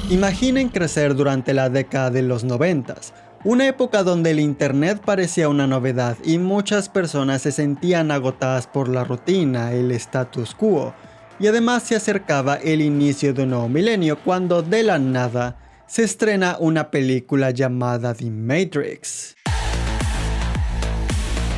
Imaginen crecer durante la década de los 90, una época donde el internet parecía una novedad y muchas personas se sentían agotadas por la rutina, el status quo, y además se acercaba el inicio de un nuevo milenio cuando de la nada se estrena una película llamada The Matrix.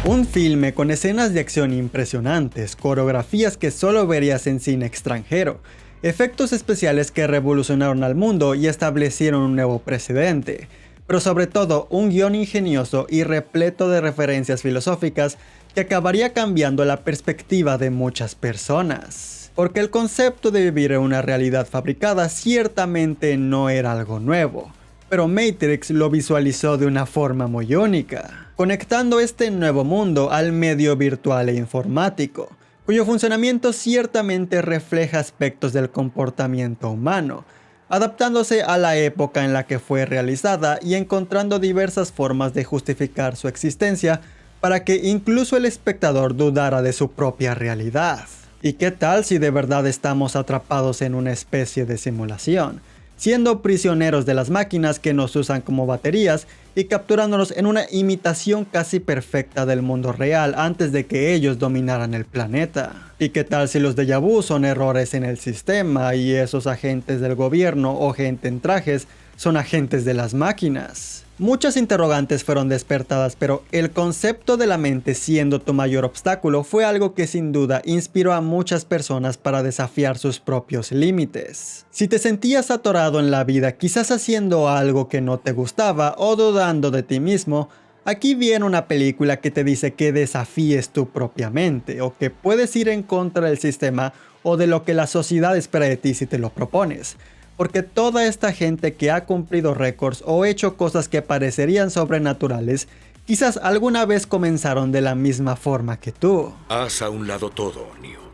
Un filme con escenas de acción impresionantes, coreografías que solo verías en cine extranjero, efectos especiales que revolucionaron al mundo y establecieron un nuevo precedente, pero sobre todo un guión ingenioso y repleto de referencias filosóficas que acabaría cambiando la perspectiva de muchas personas. Porque el concepto de vivir en una realidad fabricada ciertamente no era algo nuevo, pero Matrix lo visualizó de una forma muy única, conectando este nuevo mundo al medio virtual e informático, cuyo funcionamiento ciertamente refleja aspectos del comportamiento humano, adaptándose a la época en la que fue realizada y encontrando diversas formas de justificar su existencia para que incluso el espectador dudara de su propia realidad. ¿Y qué tal si de verdad estamos atrapados en una especie de simulación, siendo prisioneros de las máquinas que nos usan como baterías y capturándonos en una imitación casi perfecta del mundo real antes de que ellos dominaran el planeta? ¿Y qué tal si los déjà vu son errores en el sistema y esos agentes del gobierno o gente en trajes son agentes de las máquinas? Muchas interrogantes fueron despertadas, pero el concepto de la mente siendo tu mayor obstáculo fue algo que sin duda inspiró a muchas personas para desafiar sus propios límites. Si te sentías atorado en la vida, quizás haciendo algo que no te gustaba o dudando de ti mismo, aquí viene una película que te dice que desafíes tu propia mente o que puedes ir en contra del sistema o de lo que la sociedad espera de ti si te lo propones. Porque toda esta gente que ha cumplido récords o hecho cosas que parecerían sobrenaturales, quizás alguna vez comenzaron de la misma forma que tú. Haz a un lado todo, Neo.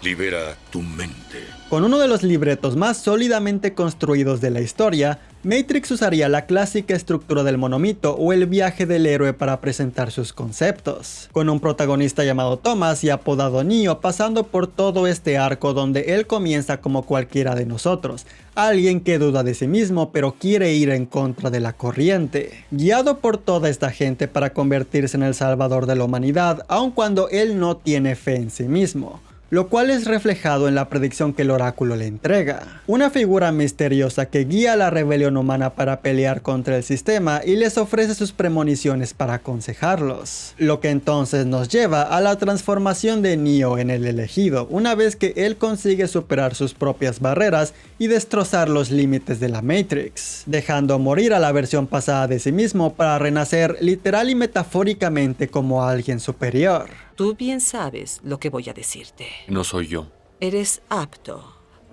Libera tu mente. Con uno de los libretos más sólidamente construidos de la historia, Matrix usaría la clásica estructura del monomito o el viaje del héroe para presentar sus conceptos, con un protagonista llamado Thomas y apodado Neo pasando por todo este arco donde él comienza como cualquiera de nosotros, alguien que duda de sí mismo pero quiere ir en contra de la corriente, guiado por toda esta gente para convertirse en el salvador de la humanidad, aun cuando él no tiene fe en sí mismo, lo cual es reflejado en la predicción que el oráculo le entrega. Una figura misteriosa que guía a la rebelión humana para pelear contra el sistema y les ofrece sus premoniciones para aconsejarlos. Lo que entonces nos lleva a la transformación de Neo en el elegido, una vez que él consigue superar sus propias barreras y destrozar los límites de la Matrix, dejando morir a la versión pasada de sí mismo para renacer literal y metafóricamente como alguien superior. Tú bien sabes lo que voy a decirte. No soy yo. Eres apto,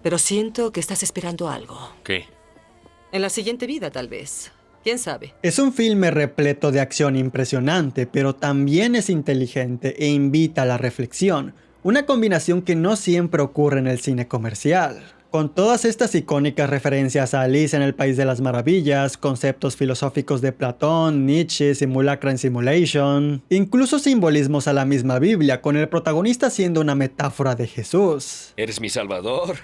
pero siento que estás esperando algo. ¿Qué? En la siguiente vida, tal vez. ¿Quién sabe? Es un filme repleto de acción impresionante, pero también es inteligente e invita a la reflexión, una combinación que no siempre ocurre en el cine comercial. Con todas estas icónicas referencias a Alice en el País de las Maravillas, conceptos filosóficos de Platón, Nietzsche, Simulacra and Simulation, incluso simbolismos a la misma Biblia, con el protagonista siendo una metáfora de Jesús. Eres mi salvador,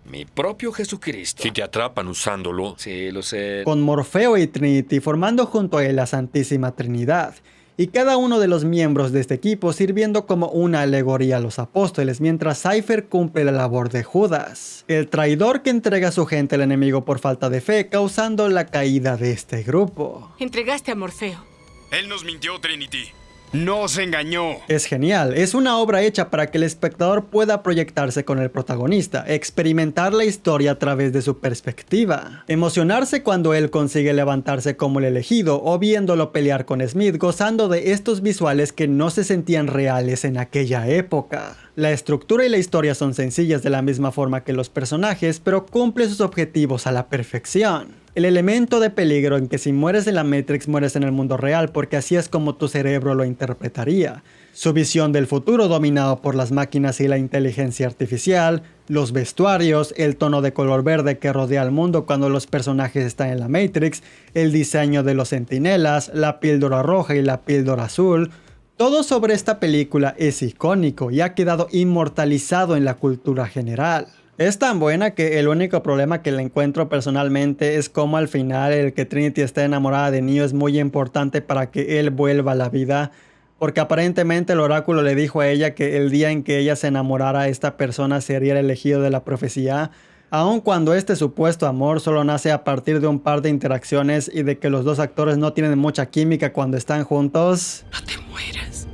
mi propio Jesucristo. Si te atrapan usándolo. Sí, lo sé. Con Morfeo y Trinity formando junto a él la Santísima Trinidad, y cada uno de los miembros de este equipo sirviendo como una alegoría a los apóstoles, mientras Cypher cumple la labor de Judas, el traidor que entrega a su gente al enemigo por falta de fe, causando la caída de este grupo. Entregaste a Morfeo. Él nos mintió, Trinity. Nos engañó. Es genial, es una obra hecha para que el espectador pueda proyectarse con el protagonista, experimentar la historia a través de su perspectiva, emocionarse cuando él consigue levantarse como el elegido o viéndolo pelear con Smith, gozando de estos visuales que no se sentían reales en aquella época. La estructura y la historia son sencillas de la misma forma que los personajes, pero cumple sus objetivos a la perfección. El elemento de peligro en que si mueres en la Matrix mueres en el mundo real porque así es como tu cerebro lo interpretaría. Su visión del futuro dominado por las máquinas y la inteligencia artificial, los vestuarios, el tono de color verde que rodea al mundo cuando los personajes están en la Matrix, el diseño de los centinelas, la píldora roja y la píldora azul. Todo sobre esta película es icónico y ha quedado inmortalizado en la cultura general. Es tan buena que el único problema que le encuentro personalmente es cómo al final el que Trinity esté enamorada de Neo es muy importante para que él vuelva a la vida, porque aparentemente el oráculo le dijo a ella que el día en que ella se enamorara esta persona sería el elegido de la profecía, aun cuando este supuesto amor solo nace a partir de un par de interacciones y de que los dos actores no tienen mucha química cuando están juntos. No te mueras.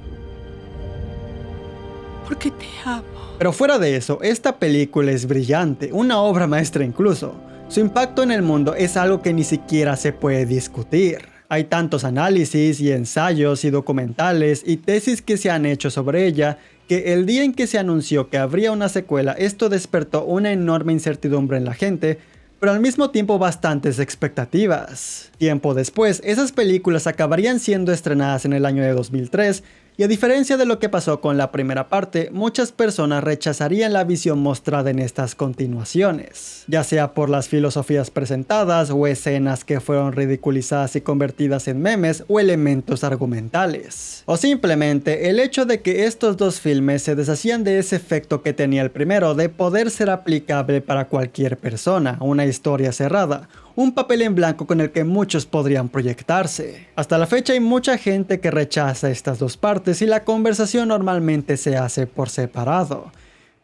Porque te amo. Pero fuera de eso, esta película es brillante, una obra maestra incluso. Su impacto en el mundo es algo que ni siquiera se puede discutir. Hay tantos análisis y ensayos y documentales y tesis que se han hecho sobre ella que el día en que se anunció que habría una secuela, esto despertó una enorme incertidumbre en la gente, pero al mismo tiempo bastantes expectativas. Tiempo después, esas películas acabarían siendo estrenadas en el año de 2003, y a diferencia de lo que pasó con la primera parte, muchas personas rechazarían la visión mostrada en estas continuaciones, ya sea por las filosofías presentadas o escenas que fueron ridiculizadas y convertidas en memes o elementos argumentales. O simplemente el hecho de que estos dos filmes se deshacían de ese efecto que tenía el primero de poder ser aplicable para cualquier persona, una historia cerrada, un papel en blanco con el que muchos podrían proyectarse. Hasta la fecha hay mucha gente que rechaza estas dos partes y la conversación normalmente se hace por separado.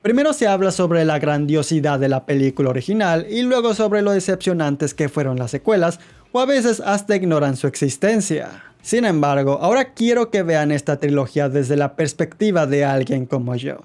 Primero se habla sobre la grandiosidad de la película original y luego sobre lo decepcionantes que fueron las secuelas, o a veces hasta ignoran su existencia. Sin embargo, ahora quiero que vean esta trilogía desde la perspectiva de alguien como yo.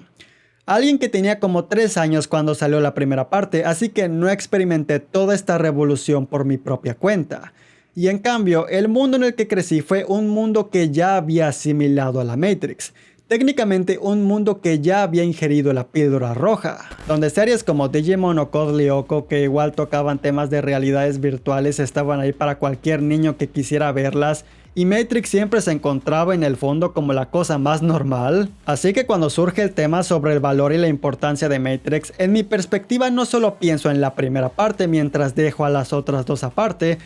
Alguien que tenía como 3 años cuando salió la primera parte, así que no experimenté toda esta revolución por mi propia cuenta. Y en cambio, el mundo en el que crecí fue un mundo que ya había asimilado a la Matrix. Técnicamente un mundo que ya había ingerido la píldora roja, donde series como Digimon o Code Lyoko, que igual tocaban temas de realidades virtuales, estaban ahí para cualquier niño que quisiera verlas, y Matrix siempre se encontraba en el fondo como la cosa más normal. Así que cuando surge el tema sobre el valor y la importancia de Matrix, en mi perspectiva no solo pienso en la primera parte mientras dejo a las otras dos aparte,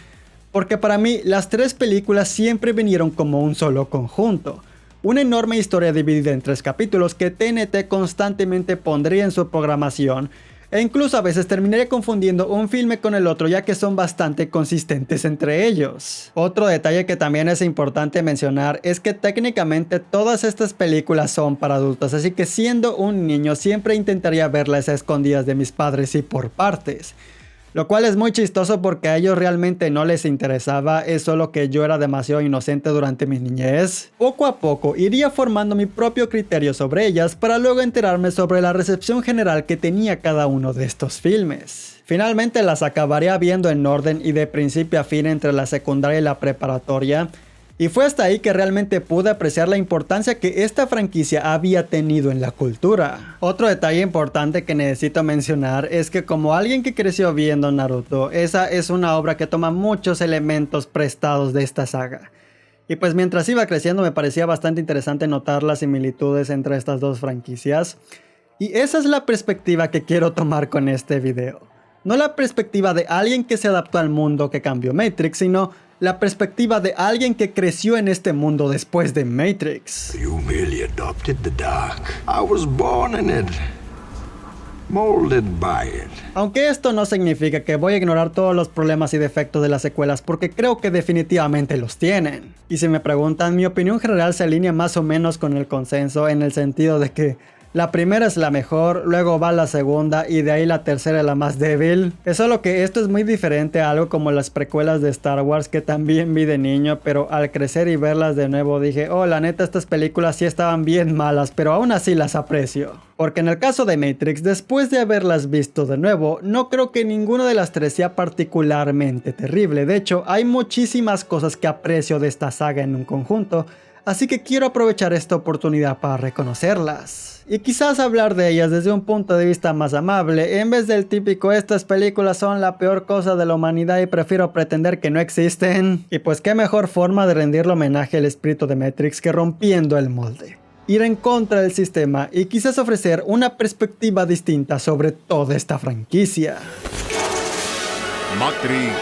porque para mí las 3 películas siempre vinieron como un solo conjunto. Una enorme historia dividida en 3 capítulos que TNT constantemente pondría en su programación, e incluso a veces terminaría confundiendo un filme con el otro, ya que son bastante consistentes entre ellos. Otro detalle que también es importante mencionar es que técnicamente todas estas películas son para adultos, así que siendo un niño siempre intentaría verlas a escondidas de mis padres y por partes. Lo cual es muy chistoso porque a ellos realmente no les interesaba, es solo que yo era demasiado inocente durante mi niñez. Poco a poco iría formando mi propio criterio sobre ellas para luego enterarme sobre la recepción general que tenía cada uno de estos filmes. Finalmente las acabaría viendo en orden y de principio a fin entre la secundaria y la preparatoria. Y fue hasta ahí que realmente pude apreciar la importancia que esta franquicia había tenido en la cultura. Otro detalle importante que necesito mencionar es que como alguien que creció viendo Naruto, esa es una obra que toma muchos elementos prestados de esta saga. Y pues mientras iba creciendo me parecía bastante interesante notar las similitudes entre estas dos franquicias. Y esa es la perspectiva que quiero tomar con este video. No la perspectiva de alguien que se adaptó al mundo que cambió Matrix, sino la perspectiva de alguien que creció en este mundo después de Matrix. You merely adopted the dark. I was born in it, molded by it. Aunque esto no significa que voy a ignorar todos los problemas y defectos de las secuelas, porque creo que definitivamente los tienen. Y si me preguntan, mi opinión general se alinea más o menos con el consenso, en el sentido de que la primera es la mejor, luego va la segunda y de ahí la tercera es la más débil. Es solo que esto es muy diferente a algo como las precuelas de Star Wars que también vi de niño, pero al crecer y verlas de nuevo dije, oh, la neta estas películas sí estaban bien malas, pero aún así las aprecio. Porque en el caso de Matrix, después de haberlas visto de nuevo, no creo que ninguna de las 3 sea particularmente terrible. De hecho, hay muchísimas cosas que aprecio de esta saga en un conjunto, así que quiero aprovechar esta oportunidad para reconocerlas. Y quizás hablar de ellas desde un punto de vista más amable, en vez del típico estas películas son la peor cosa de la humanidad y prefiero pretender que no existen. Y pues qué mejor forma de rendirle homenaje al espíritu de Matrix que rompiendo el molde. Ir en contra del sistema y quizás ofrecer una perspectiva distinta sobre toda esta franquicia. Matrix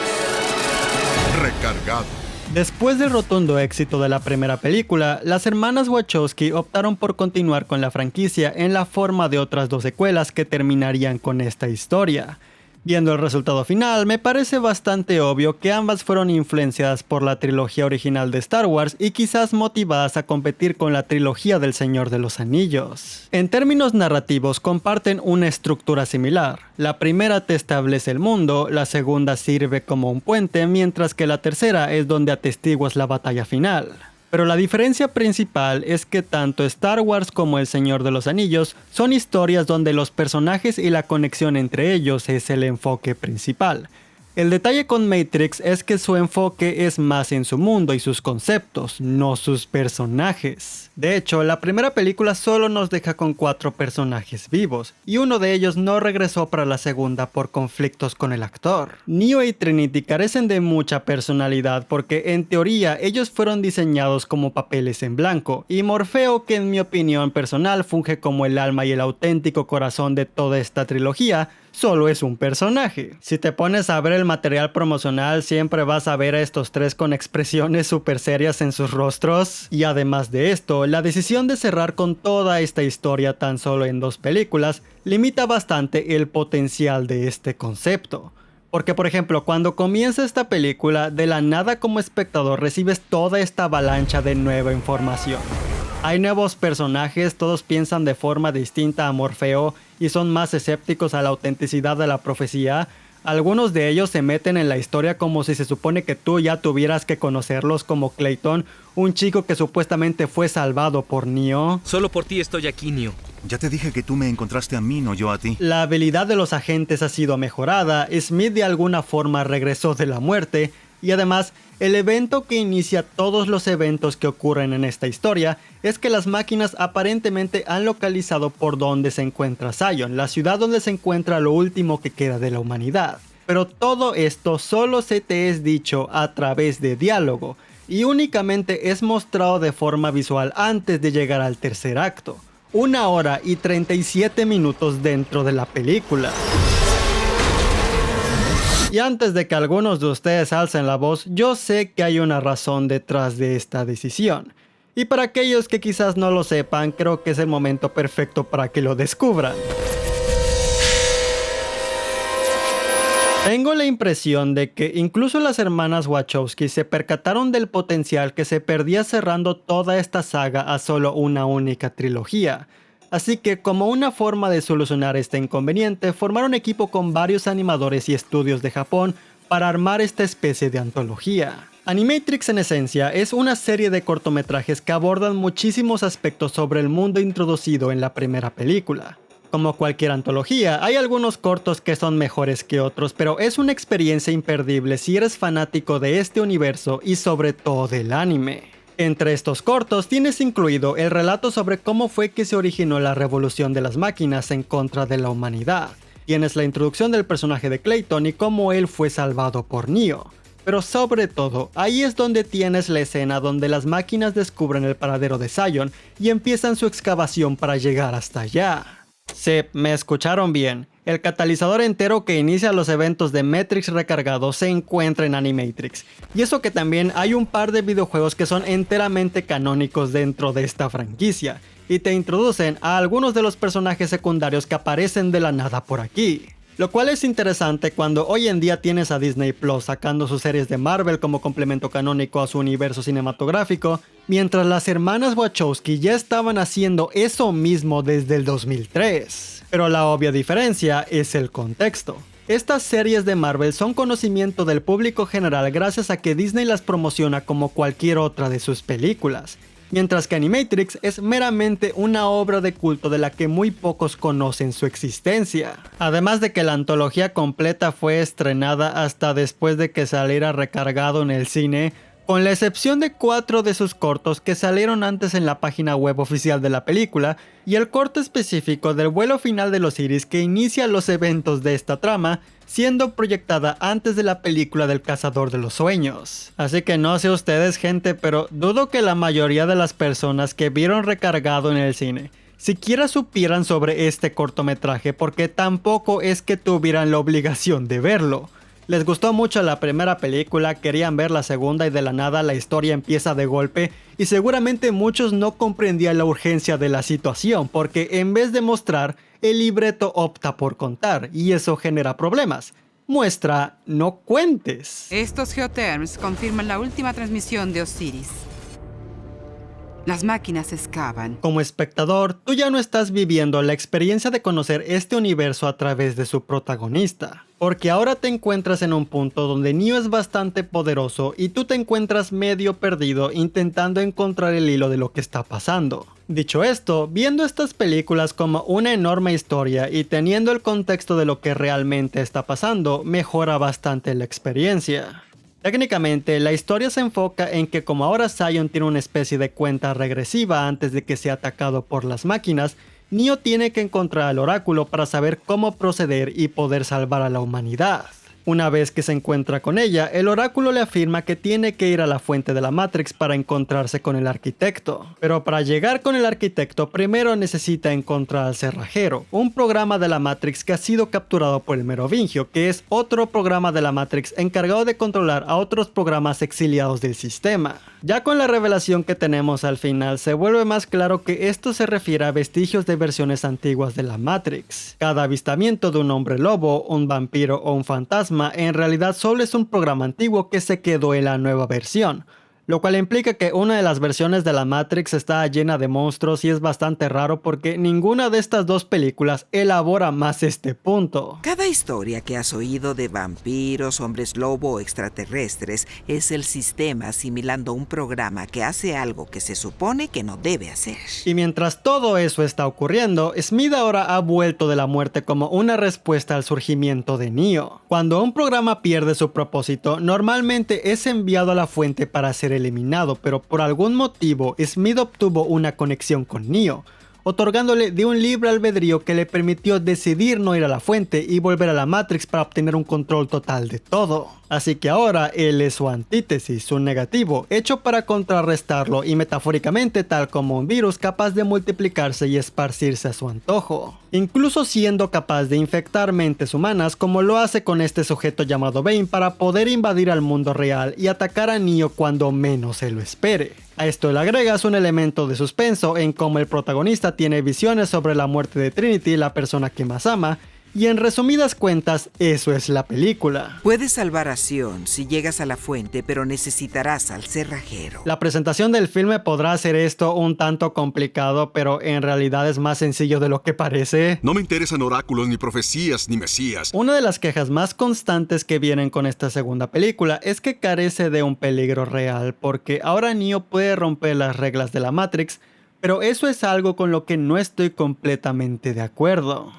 Recargado. Después del rotundo éxito de la primera película, las hermanas Wachowski optaron por continuar con la franquicia en la forma de otras 2 secuelas que terminarían con esta historia. Viendo el resultado final, me parece bastante obvio que ambas fueron influenciadas por la trilogía original de Star Wars y quizás motivadas a competir con la trilogía del Señor de los Anillos. En términos narrativos, comparten una estructura similar. La primera te establece el mundo, la segunda sirve como un puente, mientras que la tercera es donde atestiguas la batalla final. Pero la diferencia principal es que tanto Star Wars como El Señor de los Anillos son historias donde los personajes y la conexión entre ellos es el enfoque principal. El detalle con Matrix es que su enfoque es más en su mundo y sus conceptos, no sus personajes. De hecho, la primera película solo nos deja con 4 personajes vivos, y uno de ellos no regresó para la segunda por conflictos con el actor. Neo y Trinity carecen de mucha personalidad porque en teoría ellos fueron diseñados como papeles en blanco, y Morfeo, que en mi opinión personal funge como el alma y el auténtico corazón de toda esta trilogía, solo es un personaje. Si te pones a ver el material promocional, siempre vas a ver a estos 3 con expresiones súper serias en sus rostros. Y además de esto, la decisión de cerrar con toda esta historia tan solo en 2 películas limita bastante el potencial de este concepto. Porque por ejemplo, cuando comienza esta película, de la nada como espectador recibes toda esta avalancha de nueva información. Hay nuevos personajes, todos piensan de forma distinta a Morfeo y son más escépticos a la autenticidad de la profecía. Algunos de ellos se meten en la historia como si se supone que tú ya tuvieras que conocerlos, como Clayton, un chico que supuestamente fue salvado por Neo. Solo por ti estoy aquí, Neo. Ya te dije que tú me encontraste a mí, no yo a ti. La habilidad de los agentes ha sido mejorada, Smith de alguna forma regresó de la muerte, y además, el evento que inicia todos los eventos que ocurren en esta historia es que las máquinas aparentemente han localizado por dónde se encuentra Zion, la ciudad donde se encuentra lo último que queda de la humanidad. Pero todo esto solo se te es dicho a través de diálogo, y únicamente es mostrado de forma visual antes de llegar al tercer acto. 1 hora y 37 minutos dentro de la película. Y antes de que algunos de ustedes alcen la voz, yo sé que hay una razón detrás de esta decisión. Y para aquellos que quizás no lo sepan, creo que es el momento perfecto para que lo descubran. Tengo la impresión de que incluso las hermanas Wachowski se percataron del potencial que se perdía cerrando toda esta saga a solo una única trilogía. Así que, como una forma de solucionar este inconveniente, formaron equipo con varios animadores y estudios de Japón para armar esta especie de antología. Animatrix en esencia es una serie de cortometrajes que abordan muchísimos aspectos sobre el mundo introducido en la primera película. Como cualquier antología, hay algunos cortos que son mejores que otros, pero es una experiencia imperdible si eres fanático de este universo y sobre todo del anime. Entre estos cortos tienes incluido el relato sobre cómo fue que se originó la revolución de las máquinas en contra de la humanidad. Tienes la introducción del personaje de Clayton y cómo él fue salvado por Neo. Pero sobre todo, ahí es donde tienes la escena donde las máquinas descubren el paradero de Zion y empiezan su excavación para llegar hasta allá. Sí, me escucharon bien. El catalizador entero que inicia los eventos de Matrix recargado se encuentra en Animatrix. Y eso que también hay un par de videojuegos que son enteramente canónicos dentro de esta franquicia, y te introducen a algunos de los personajes secundarios que aparecen de la nada por aquí. Lo cual es interesante cuando hoy en día tienes a Disney Plus sacando sus series de Marvel como complemento canónico a su universo cinematográfico, mientras las hermanas Wachowski ya estaban haciendo eso mismo desde el 2003. Pero la obvia diferencia es el contexto. Estas series de Marvel son conocimiento del público general gracias a que Disney las promociona como cualquier otra de sus películas, mientras que Animatrix es meramente una obra de culto de la que muy pocos conocen su existencia. Además de que la antología completa fue estrenada hasta después de que saliera recargado en el cine, con la excepción de 4 de sus cortos que salieron antes en la página web oficial de la película, y el corto específico del vuelo final de los Iris que inicia los eventos de esta trama, siendo proyectada antes de la película del Cazador de los Sueños. Así que no sé ustedes, gente, pero dudo que la mayoría de las personas que vieron recargado en el cine siquiera supieran sobre este cortometraje, porque tampoco es que tuvieran la obligación de verlo. Les gustó mucho la primera película, querían ver la segunda y de la nada la historia empieza de golpe y seguramente muchos no comprendían la urgencia de la situación porque en vez de mostrar, el libreto opta por contar y eso genera problemas. Muestra, no cuentes. Estos geotherms confirman la última transmisión de Osiris. Las máquinas excavan. Como espectador, tú ya no estás viviendo la experiencia de conocer este universo a través de su protagonista. Porque ahora te encuentras en un punto donde Neo es bastante poderoso y tú te encuentras medio perdido intentando encontrar el hilo de lo que está pasando. Dicho esto, viendo estas películas como una enorme historia y teniendo el contexto de lo que realmente está pasando, mejora bastante la experiencia. Técnicamente, la historia se enfoca en que como ahora Zion tiene una especie de cuenta regresiva antes de que sea atacado por las máquinas, Neo tiene que encontrar al oráculo para saber cómo proceder y poder salvar a la humanidad. Una vez que se encuentra con ella, el oráculo le afirma que tiene que ir a la fuente de la Matrix para encontrarse con el arquitecto. Pero para llegar con el arquitecto, primero necesita encontrar al cerrajero, un programa de la Matrix que ha sido capturado por el Merovingio, que es otro programa de la Matrix encargado de controlar a otros programas exiliados del sistema. Ya con la revelación que tenemos al final, se vuelve más claro que esto se refiere a vestigios de versiones antiguas de la Matrix. Cada avistamiento de un hombre lobo, un vampiro o un fantasma en realidad solo es un programa antiguo que se quedó en la nueva versión, lo cual implica que una de las versiones de la Matrix está llena de monstruos y es bastante raro porque ninguna de estas dos películas elabora más este punto. Cada historia que has oído de vampiros, hombres lobo o extraterrestres es el sistema asimilando un programa que hace algo que se supone que no debe hacer. Y mientras todo eso está ocurriendo, Smith ahora ha vuelto de la muerte como una respuesta al surgimiento de Neo. Cuando un programa pierde su propósito, normalmente es enviado a la fuente para ser eliminado, pero por algún motivo Smith obtuvo una conexión con Neo, otorgándole de un libre albedrío que le permitió decidir no ir a la fuente y volver a la Matrix para obtener un control total de todo. Así que ahora él es su antítesis, su negativo, hecho para contrarrestarlo y metafóricamente tal como un virus capaz de multiplicarse y esparcirse a su antojo. Incluso siendo capaz de infectar mentes humanas como lo hace con este sujeto llamado Bane para poder invadir al mundo real y atacar a Neo cuando menos se lo espere. A esto le agregas un elemento de suspenso en cómo el protagonista tiene visiones sobre la muerte de Trinity, la persona que más ama, y en resumidas cuentas, eso es la película. Puedes salvar a Zion si llegas a la fuente, pero necesitarás al cerrajero. La presentación del filme podrá hacer esto un tanto complicado, pero en realidad es más sencillo de lo que parece. No me interesan oráculos, ni profecías, ni mesías. Una de las quejas más constantes que vienen con esta segunda película es que carece de un peligro real, porque ahora Neo puede romper las reglas de la Matrix, pero eso es algo con lo que no estoy completamente de acuerdo.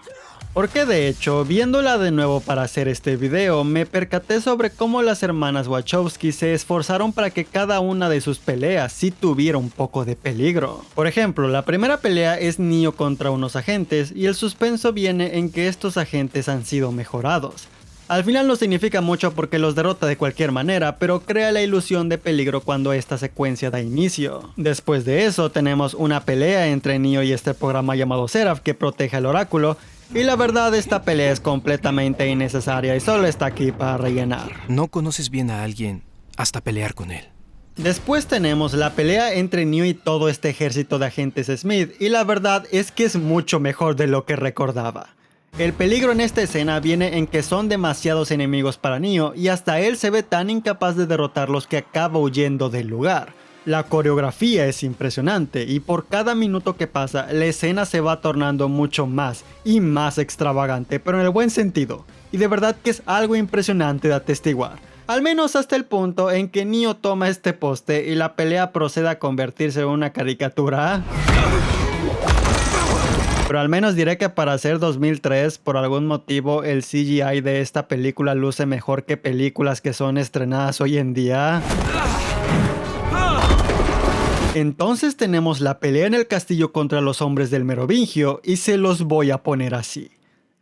Porque de hecho, viéndola de nuevo para hacer este video, me percaté sobre cómo las hermanas Wachowski se esforzaron para que cada una de sus peleas sí tuviera un poco de peligro. Por ejemplo, la primera pelea es Neo contra unos agentes y el suspenso viene en que estos agentes han sido mejorados. Al final no significa mucho porque los derrota de cualquier manera, pero crea la ilusión de peligro cuando esta secuencia da inicio. Después de eso tenemos una pelea entre Neo y este programa llamado Seraph que protege al oráculo. Y la verdad, esta pelea es completamente innecesaria y solo está aquí para rellenar. No conoces bien a alguien hasta pelear con él. Después tenemos la pelea entre Neo y todo este ejército de agentes Smith, y la verdad es que es mucho mejor de lo que recordaba. El peligro en esta escena viene en que son demasiados enemigos para Neo y hasta él se ve tan incapaz de derrotarlos que acaba huyendo del lugar. La coreografía es impresionante y por cada minuto que pasa la escena se va tornando mucho más y más extravagante, pero en el buen sentido, y de verdad que es algo impresionante de atestiguar. Al menos hasta el punto en que Neo toma este poste y la pelea procede a convertirse en una caricatura. Pero al menos diré que para ser 2003, por algún motivo el CGI de esta película luce mejor que películas que son estrenadas hoy en día. Entonces tenemos la pelea en el castillo contra los hombres del Merovingio y se los voy a poner así.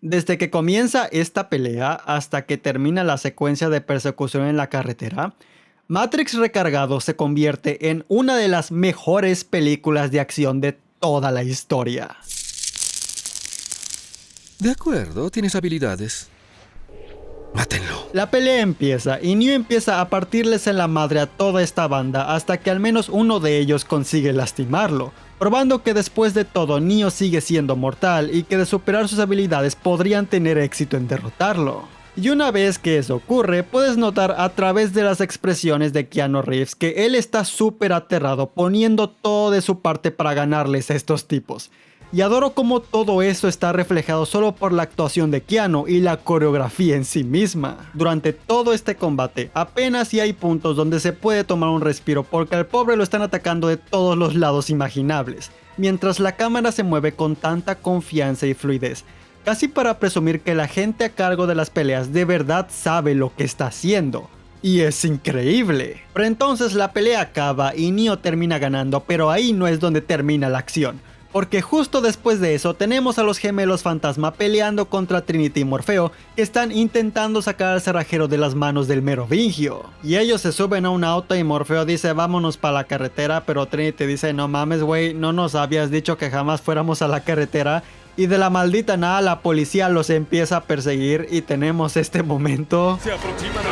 Desde que comienza esta pelea hasta que termina la secuencia de persecución en la carretera, Matrix Recargado se convierte en una de las mejores películas de acción de toda la historia. De acuerdo, tienes habilidades. Mátenlo. La pelea empieza y Neo empieza a partirles en la madre a toda esta banda hasta que al menos uno de ellos consigue lastimarlo, probando que después de todo Neo sigue siendo mortal y que de superar sus habilidades podrían tener éxito en derrotarlo. Y una vez que eso ocurre, puedes notar a través de las expresiones de Keanu Reeves que él está súper aterrado, poniendo todo de su parte para ganarles a estos tipos. Y adoro cómo todo eso está reflejado solo por la actuación de Keanu y la coreografía en sí misma. Durante todo este combate, apenas si hay puntos donde se puede tomar un respiro porque al pobre lo están atacando de todos los lados imaginables, mientras la cámara se mueve con tanta confianza y fluidez, casi para presumir que la gente a cargo de las peleas de verdad sabe lo que está haciendo. Y es increíble. Pero entonces la pelea acaba y Neo termina ganando, pero ahí no es donde termina la acción. Porque justo después de eso tenemos a los gemelos fantasma peleando contra Trinity y Morfeo, que están intentando sacar al cerrajero de las manos del Merovingio. Y ellos se suben a un auto y Morfeo dice vámonos para la carretera, pero Trinity dice no mames güey, no nos habías dicho que jamás fuéramos a la carretera. Y de la maldita nada la policía los empieza a perseguir y tenemos este momento. Se aproximan.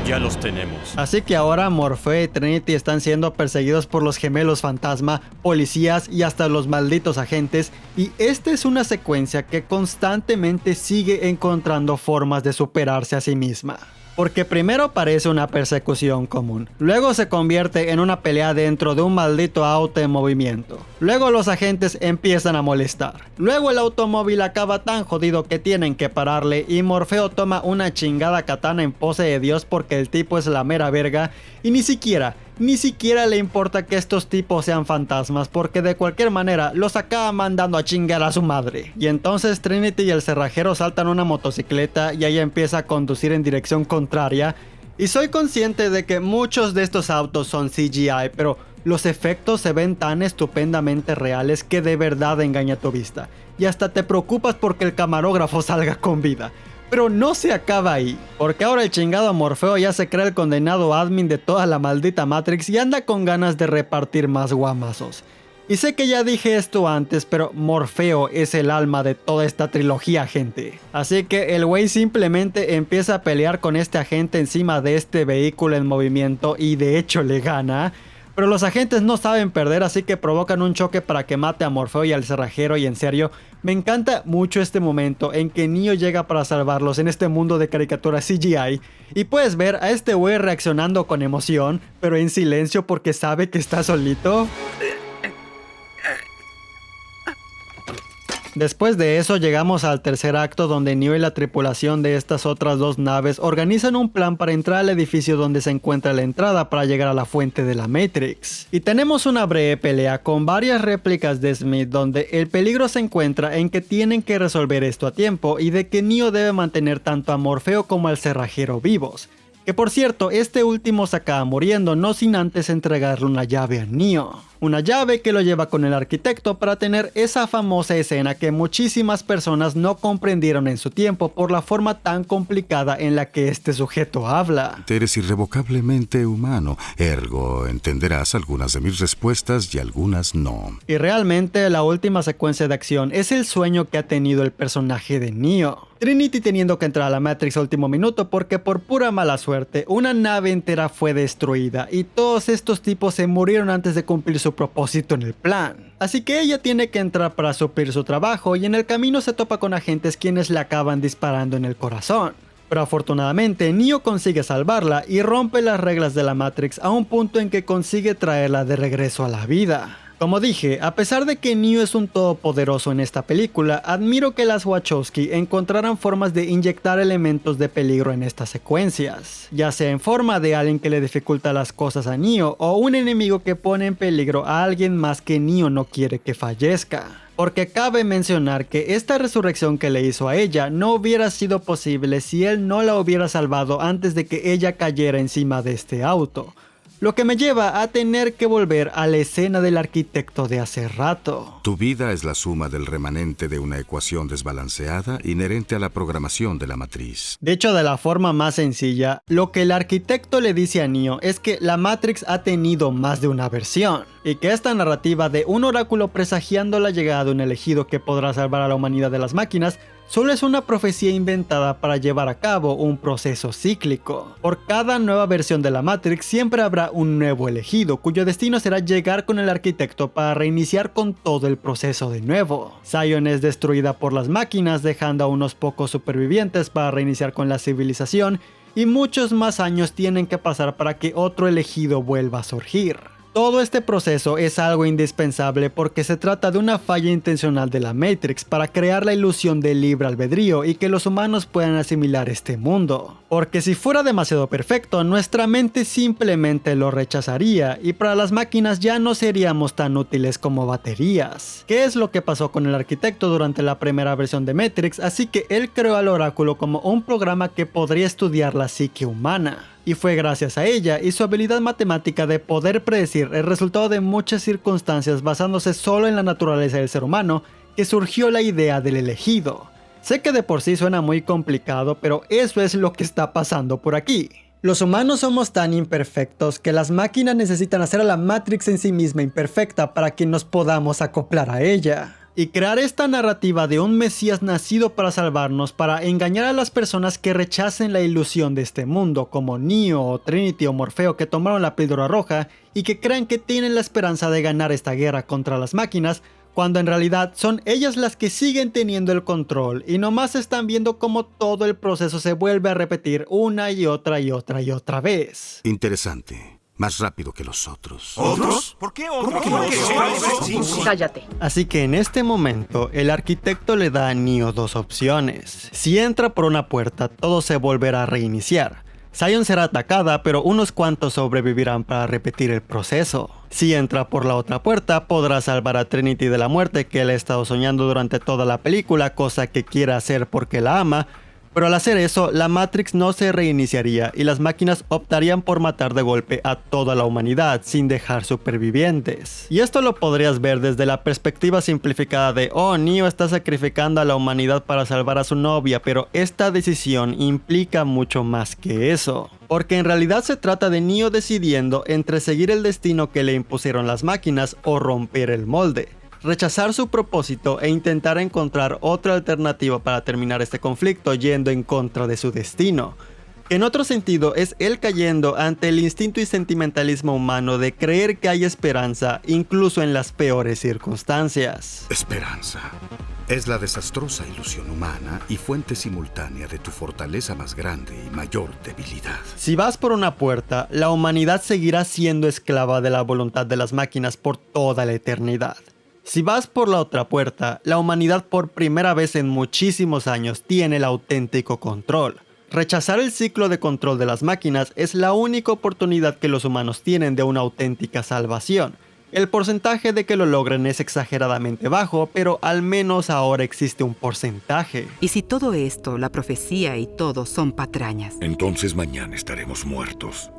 Ya los tenemos. Así que ahora Morfeo y Trinity están siendo perseguidos por los gemelos fantasma, policías y hasta los malditos agentes, y esta es una secuencia que constantemente sigue encontrando formas de superarse a sí misma. Porque primero parece una persecución común, luego se convierte en una pelea dentro de un maldito auto en movimiento, luego los agentes empiezan a molestar, luego el automóvil acaba tan jodido que tienen que pararle y Morfeo toma una chingada katana en pose de Dios porque el tipo es la mera verga y ni siquiera le importa que estos tipos sean fantasmas porque de cualquier manera los acaba mandando a chingar a su madre. Y entonces Trinity y el cerrajero saltan una motocicleta y ella empieza a conducir en dirección contraria. Y soy consciente de que muchos de estos autos son CGI, pero los efectos se ven tan estupendamente reales que de verdad engaña tu vista. Y hasta te preocupas porque el camarógrafo salga con vida. Pero no se acaba ahí, porque ahora el chingado Morfeo ya se cree el condenado admin de toda la maldita Matrix y anda con ganas de repartir más guamazos. Y sé que ya dije esto antes, pero Morfeo es el alma de toda esta trilogía, gente. Así que el güey simplemente empieza a pelear con este agente encima de este vehículo en movimiento y de hecho le gana. Pero los agentes no saben perder, así que provocan un choque para que mate a Morfeo y al cerrajero. Y en serio, me encanta mucho este momento en que Neo llega para salvarlos en este mundo de caricaturas CGI. Y puedes ver a este güey reaccionando con emoción, pero en silencio porque sabe que está solito. Después de eso llegamos al tercer acto donde Neo y la tripulación de estas otras dos naves organizan un plan para entrar al edificio donde se encuentra la entrada para llegar a la fuente de la Matrix. Y tenemos una breve pelea con varias réplicas de Smith donde el peligro se encuentra en que tienen que resolver esto a tiempo y de que Neo debe mantener tanto a Morfeo como al cerrajero vivos. Que por cierto, este último se acaba muriendo no sin antes entregarle una llave a Neo. Una llave que lo lleva con el arquitecto para tener esa famosa escena que muchísimas personas no comprendieron en su tiempo por la forma tan complicada en la que este sujeto habla. Eres irrevocablemente humano, ergo entenderás algunas de mis respuestas y algunas no. Y realmente la última secuencia de acción es el sueño que ha tenido el personaje de Neo. Trinity teniendo que entrar a la Matrix a último minuto porque por pura mala suerte una nave entera fue destruida y todos estos tipos se murieron antes de cumplir su propósito en el plan. Así que ella tiene que entrar para suplir su trabajo y en el camino se topa con agentes quienes le acaban disparando en el corazón. Pero afortunadamente Neo consigue salvarla y rompe las reglas de la Matrix a un punto en que consigue traerla de regreso a la vida. Como dije, a pesar de que Neo es un todopoderoso en esta película, admiro que las Wachowski encontraran formas de inyectar elementos de peligro en estas secuencias, ya sea en forma de alguien que le dificulta las cosas a Neo o un enemigo que pone en peligro a alguien más que Neo no quiere que fallezca. Porque cabe mencionar que esta resurrección que le hizo a ella no hubiera sido posible si él no la hubiera salvado antes de que ella cayera encima de este auto. Lo que me lleva a tener que volver a la escena del arquitecto de hace rato. Tu vida es la suma del remanente de una ecuación desbalanceada inherente a la programación de la matriz. De hecho, de la forma más sencilla, lo que el arquitecto le dice a Neo es que la Matrix ha tenido más de una versión, y que esta narrativa de un oráculo presagiando la llegada de un elegido que podrá salvar a la humanidad de las máquinas solo es una profecía inventada para llevar a cabo un proceso cíclico. Por cada nueva versión de la Matrix siempre habrá un nuevo elegido, cuyo destino será llegar con el arquitecto para reiniciar con todo el proceso de nuevo. Zion es destruida por las máquinas, dejando a unos pocos supervivientes para reiniciar con la civilización, y muchos más años tienen que pasar para que otro elegido vuelva a surgir. Todo este proceso es algo indispensable porque se trata de una falla intencional de la Matrix para crear la ilusión del libre albedrío y que los humanos puedan asimilar este mundo. Porque si fuera demasiado perfecto, nuestra mente simplemente lo rechazaría y para las máquinas ya no seríamos tan útiles como baterías. ¿Qué es lo que pasó con el arquitecto durante la primera versión de Matrix? Así que él creó al oráculo como un programa que podría estudiar la psique humana. Y fue gracias a ella y su habilidad matemática de poder predecir el resultado de muchas circunstancias basándose solo en la naturaleza del ser humano que surgió la idea del elegido. Sé que de por sí suena muy complicado, pero eso es lo que está pasando por aquí. Los humanos somos tan imperfectos que las máquinas necesitan hacer a la Matrix en sí misma imperfecta para que nos podamos acoplar a ella. Y crear esta narrativa de un Mesías nacido para salvarnos, para engañar a las personas que rechacen la ilusión de este mundo, como Neo o Trinity o Morfeo, que tomaron la píldora roja y que crean que tienen la esperanza de ganar esta guerra contra las máquinas, cuando en realidad son ellas las que siguen teniendo el control y nomás están viendo cómo todo el proceso se vuelve a repetir una y otra vez. Interesante. Más rápido que los otros. ¿Otros? ¿Por qué otros? Cállate. Así que en este momento, el arquitecto le da a Neo dos opciones. Si entra por una puerta, todo se volverá a reiniciar. Zion será atacada, pero unos cuantos sobrevivirán para repetir el proceso. Si entra por la otra puerta, podrá salvar a Trinity de la muerte que él ha estado soñando durante toda la película, cosa que quiere hacer porque la ama. Pero al hacer eso, la Matrix no se reiniciaría y las máquinas optarían por matar de golpe a toda la humanidad sin dejar supervivientes. Y esto lo podrías ver desde la perspectiva simplificada de Neo está sacrificando a la humanidad para salvar a su novia, pero esta decisión implica mucho más que eso. Porque en realidad se trata de Neo decidiendo entre seguir el destino que le impusieron las máquinas o romper el molde. Rechazar su propósito e intentar encontrar otra alternativa para terminar este conflicto yendo en contra de su destino. En otro sentido, es él cayendo ante el instinto y sentimentalismo humano de creer que hay esperanza incluso en las peores circunstancias. Esperanza. Es la desastrosa ilusión humana y fuente simultánea de tu fortaleza más grande y mayor debilidad. Si vas por una puerta, la humanidad seguirá siendo esclava de la voluntad de las máquinas por toda la eternidad. Si vas por la otra puerta, la humanidad por primera vez en muchísimos años tiene el auténtico control. Rechazar el ciclo de control de las máquinas es la única oportunidad que los humanos tienen de una auténtica salvación. El porcentaje de que lo logren es exageradamente bajo, pero al menos ahora existe un porcentaje. Y si todo esto, la profecía y todo son patrañas, Entonces mañana estaremos muertos.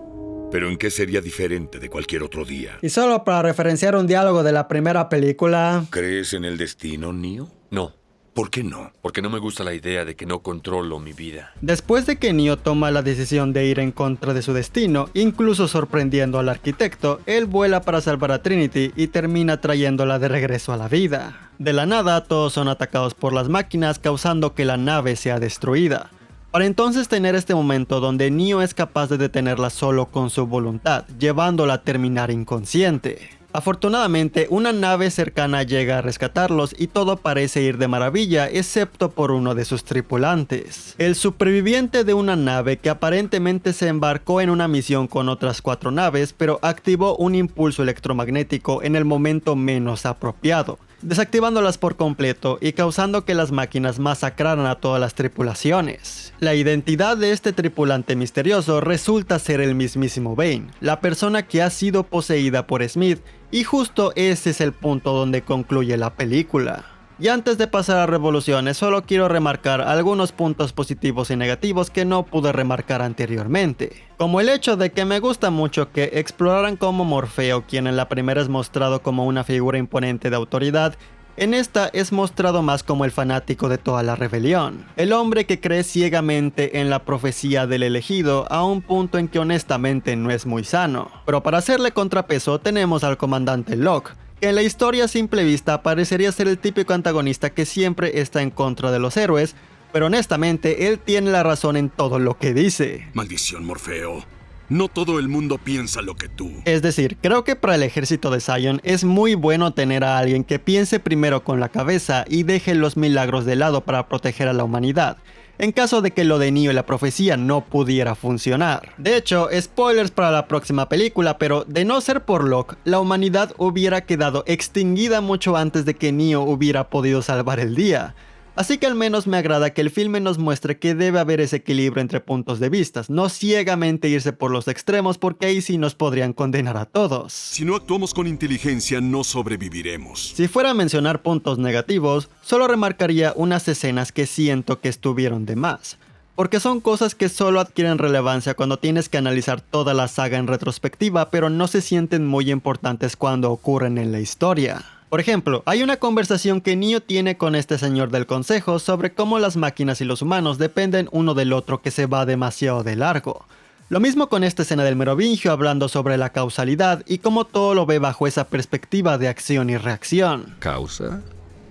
Pero ¿en qué sería diferente de cualquier otro día? Y solo para referenciar un diálogo de la primera película... ¿Crees en el destino, Neo? No, ¿Por qué no? porque no me gusta la idea de que no controlo mi vida. Después de que Neo toma la decisión de ir en contra de su destino, incluso sorprendiendo al arquitecto, él vuela para salvar a Trinity y termina trayéndola de regreso a la vida. De la nada, todos son atacados por las máquinas, causando que la nave sea destruida. Para entonces tener este momento donde Neo es capaz de detenerla solo con su voluntad, llevándola a terminar inconsciente. Afortunadamente, una nave cercana llega a rescatarlos y todo parece ir de maravilla, excepto por uno de sus tripulantes. El superviviente de una nave que aparentemente se embarcó en una misión con otras 4 naves, pero activó un impulso electromagnético en el momento menos apropiado, desactivándolas por completo y causando que las máquinas masacraran a todas las tripulaciones. La identidad de este tripulante misterioso resulta ser el mismísimo Bane, la persona que ha sido poseída por Smith, y justo ese es el punto donde concluye la película. Y antes de pasar a revoluciones, solo quiero remarcar algunos puntos positivos y negativos que no pude remarcar anteriormente. Como el hecho de que me gusta mucho que exploraran cómo Morfeo, quien en la primera es mostrado como una figura imponente de autoridad, en esta es mostrado más como el fanático de toda la rebelión. El hombre que cree ciegamente en la profecía del elegido a un punto en que honestamente no es muy sano. Pero para hacerle contrapeso tenemos al comandante Locke, que en la historia a simple vista parecería ser el típico antagonista que siempre está en contra de los héroes, pero honestamente él tiene la razón en todo lo que dice. Maldición, Morfeo. No todo el mundo piensa lo que tú. Es decir, creo que para el ejército de Zion es muy bueno tener a alguien que piense primero con la cabeza y deje los milagros de lado para proteger a la humanidad, en caso de que lo de Neo y la profecía no pudiera funcionar. De hecho, spoilers para la próxima película, pero de no ser por Locke, la humanidad hubiera quedado extinguida mucho antes de que Neo hubiera podido salvar el día. Así que al menos me agrada que el filme nos muestre que debe haber ese equilibrio entre puntos de vista, no ciegamente irse por los extremos porque ahí sí nos podrían condenar a todos. Si no actuamos con inteligencia, no sobreviviremos. Si fuera a mencionar puntos negativos, solo remarcaría unas escenas que siento que estuvieron de más, porque son cosas que solo adquieren relevancia cuando tienes que analizar toda la saga en retrospectiva, pero no se sienten muy importantes cuando ocurren en la historia. Por ejemplo, hay una conversación que Neo tiene con este señor del consejo sobre cómo las máquinas y los humanos dependen uno del otro que se va demasiado de largo. Lo mismo con esta escena del Merovingio hablando sobre la causalidad y cómo todo lo ve bajo esa perspectiva de acción y reacción. ¿Causa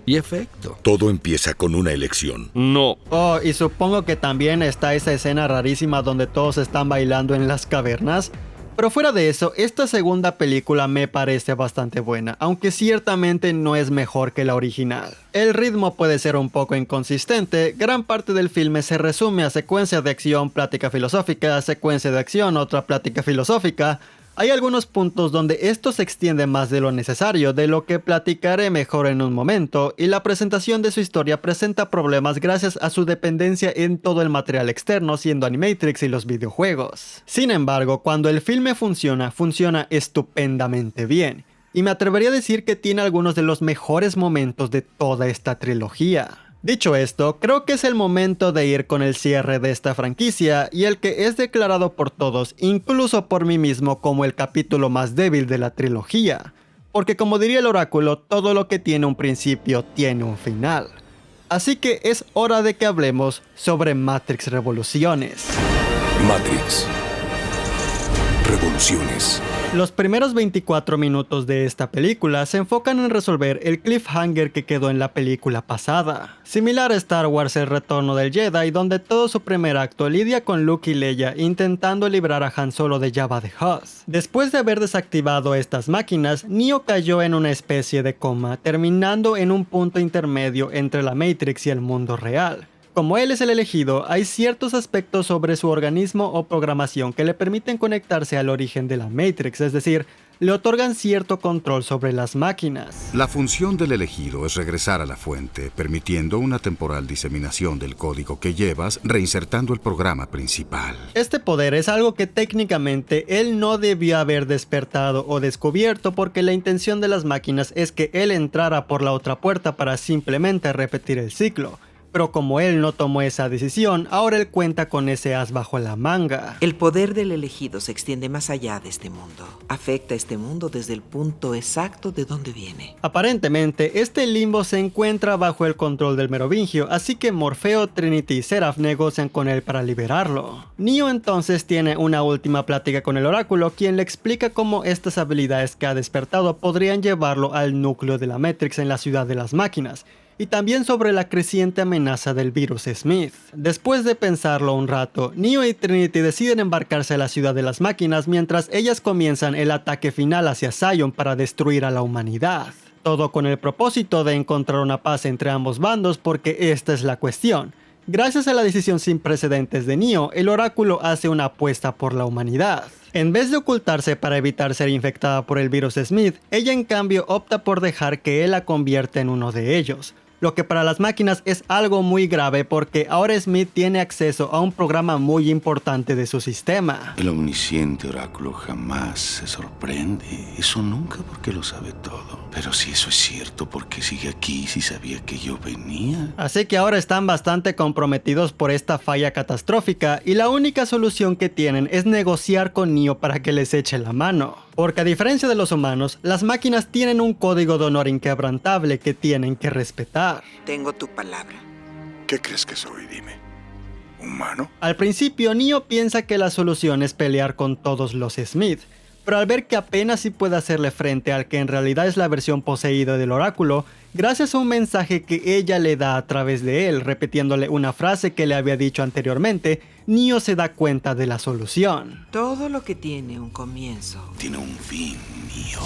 y efecto? Todo empieza con una elección. No. Oh, y supongo que también está esa escena rarísima donde todos están bailando en las cavernas. Pero fuera de eso, esta segunda película me parece bastante buena, aunque ciertamente no es mejor que la original. El ritmo puede ser un poco inconsistente, gran parte del filme se resume a secuencia de acción, plática filosófica, secuencia de acción, otra plática filosófica. Hay algunos puntos donde esto se extiende más de lo necesario, de lo que platicaré mejor en un momento, y la presentación de su historia presenta problemas gracias a su dependencia en todo el material externo, siendo Animatrix y los videojuegos. Sin embargo, cuando el filme funciona estupendamente bien, y me atrevería a decir que tiene algunos de los mejores momentos de toda esta trilogía. Dicho esto, creo que es el momento de ir con el cierre de esta franquicia y el que es declarado por todos, incluso por mí mismo, como el capítulo más débil de la trilogía. Porque como diría el oráculo, todo lo que tiene un principio tiene un final. Así que es hora de que hablemos sobre Matrix Revoluciones. Matrix Revoluciones. Los primeros 24 minutos de esta película se enfocan en resolver el cliffhanger que quedó en la película pasada. Similar a Star Wars El Retorno del Jedi, donde todo su primer acto lidia con Luke y Leia intentando librar a Han Solo de Jabba the Hutt. Después de haber desactivado estas máquinas, Neo cayó en una especie de coma, terminando en un punto intermedio entre la Matrix y el mundo real. Como él es el elegido, hay ciertos aspectos sobre su organismo o programación que le permiten conectarse al origen de la Matrix, es decir, le otorgan cierto control sobre las máquinas. La función del elegido es regresar a la fuente, permitiendo una temporal diseminación del código que llevas, reinsertando el programa principal. Este poder es algo que técnicamente él no debió haber despertado o descubierto, porque la intención de las máquinas es que él entrara por la otra puerta para simplemente repetir el ciclo. Pero como él no tomó esa decisión, ahora él cuenta con ese as bajo la manga. El poder del elegido se extiende más allá de este mundo. Afecta a este mundo desde el punto exacto de donde viene. Aparentemente, este limbo se encuentra bajo el control del Merovingio, así que Morfeo, Trinity y Seraph negocian con él para liberarlo. Neo entonces tiene una última plática con el oráculo, quien le explica cómo estas habilidades que ha despertado podrían llevarlo al núcleo de la Matrix en la ciudad de las máquinas, y también sobre la creciente amenaza del virus Smith. Después de pensarlo un rato, Neo y Trinity deciden embarcarse a la ciudad de las máquinas mientras ellas comienzan el ataque final hacia Zion para destruir a la humanidad. Todo con el propósito de encontrar una paz entre ambos bandos, porque esta es la cuestión. Gracias a la decisión sin precedentes de Neo, el oráculo hace una apuesta por la humanidad. En vez de ocultarse para evitar ser infectada por el virus Smith, ella en cambio opta por dejar que él la convierta en uno de ellos. Lo que para las máquinas es algo muy grave, porque ahora Smith tiene acceso a un programa muy importante de su sistema. El omnisciente oráculo jamás se sorprende. Eso nunca, porque lo sabe todo. Pero si eso es cierto, ¿por qué sigue aquí si sabía que yo venía? Así que ahora están bastante comprometidos por esta falla catastrófica, y la única solución que tienen es negociar con Neo para que les eche la mano. Porque a diferencia de los humanos, las máquinas tienen un código de honor inquebrantable que tienen que respetar. Tengo tu palabra. ¿Qué crees que soy? Dime. ¿Humano? Al principio, Neo piensa que la solución es pelear con todos los Smith, pero al ver que apenas sí puede hacerle frente al que en realidad es la versión poseída del oráculo, gracias a un mensaje que ella le da a través de él, repitiéndole una frase que le había dicho anteriormente, Neo se da cuenta de la solución. Todo lo que tiene un comienzo tiene un fin, Neo.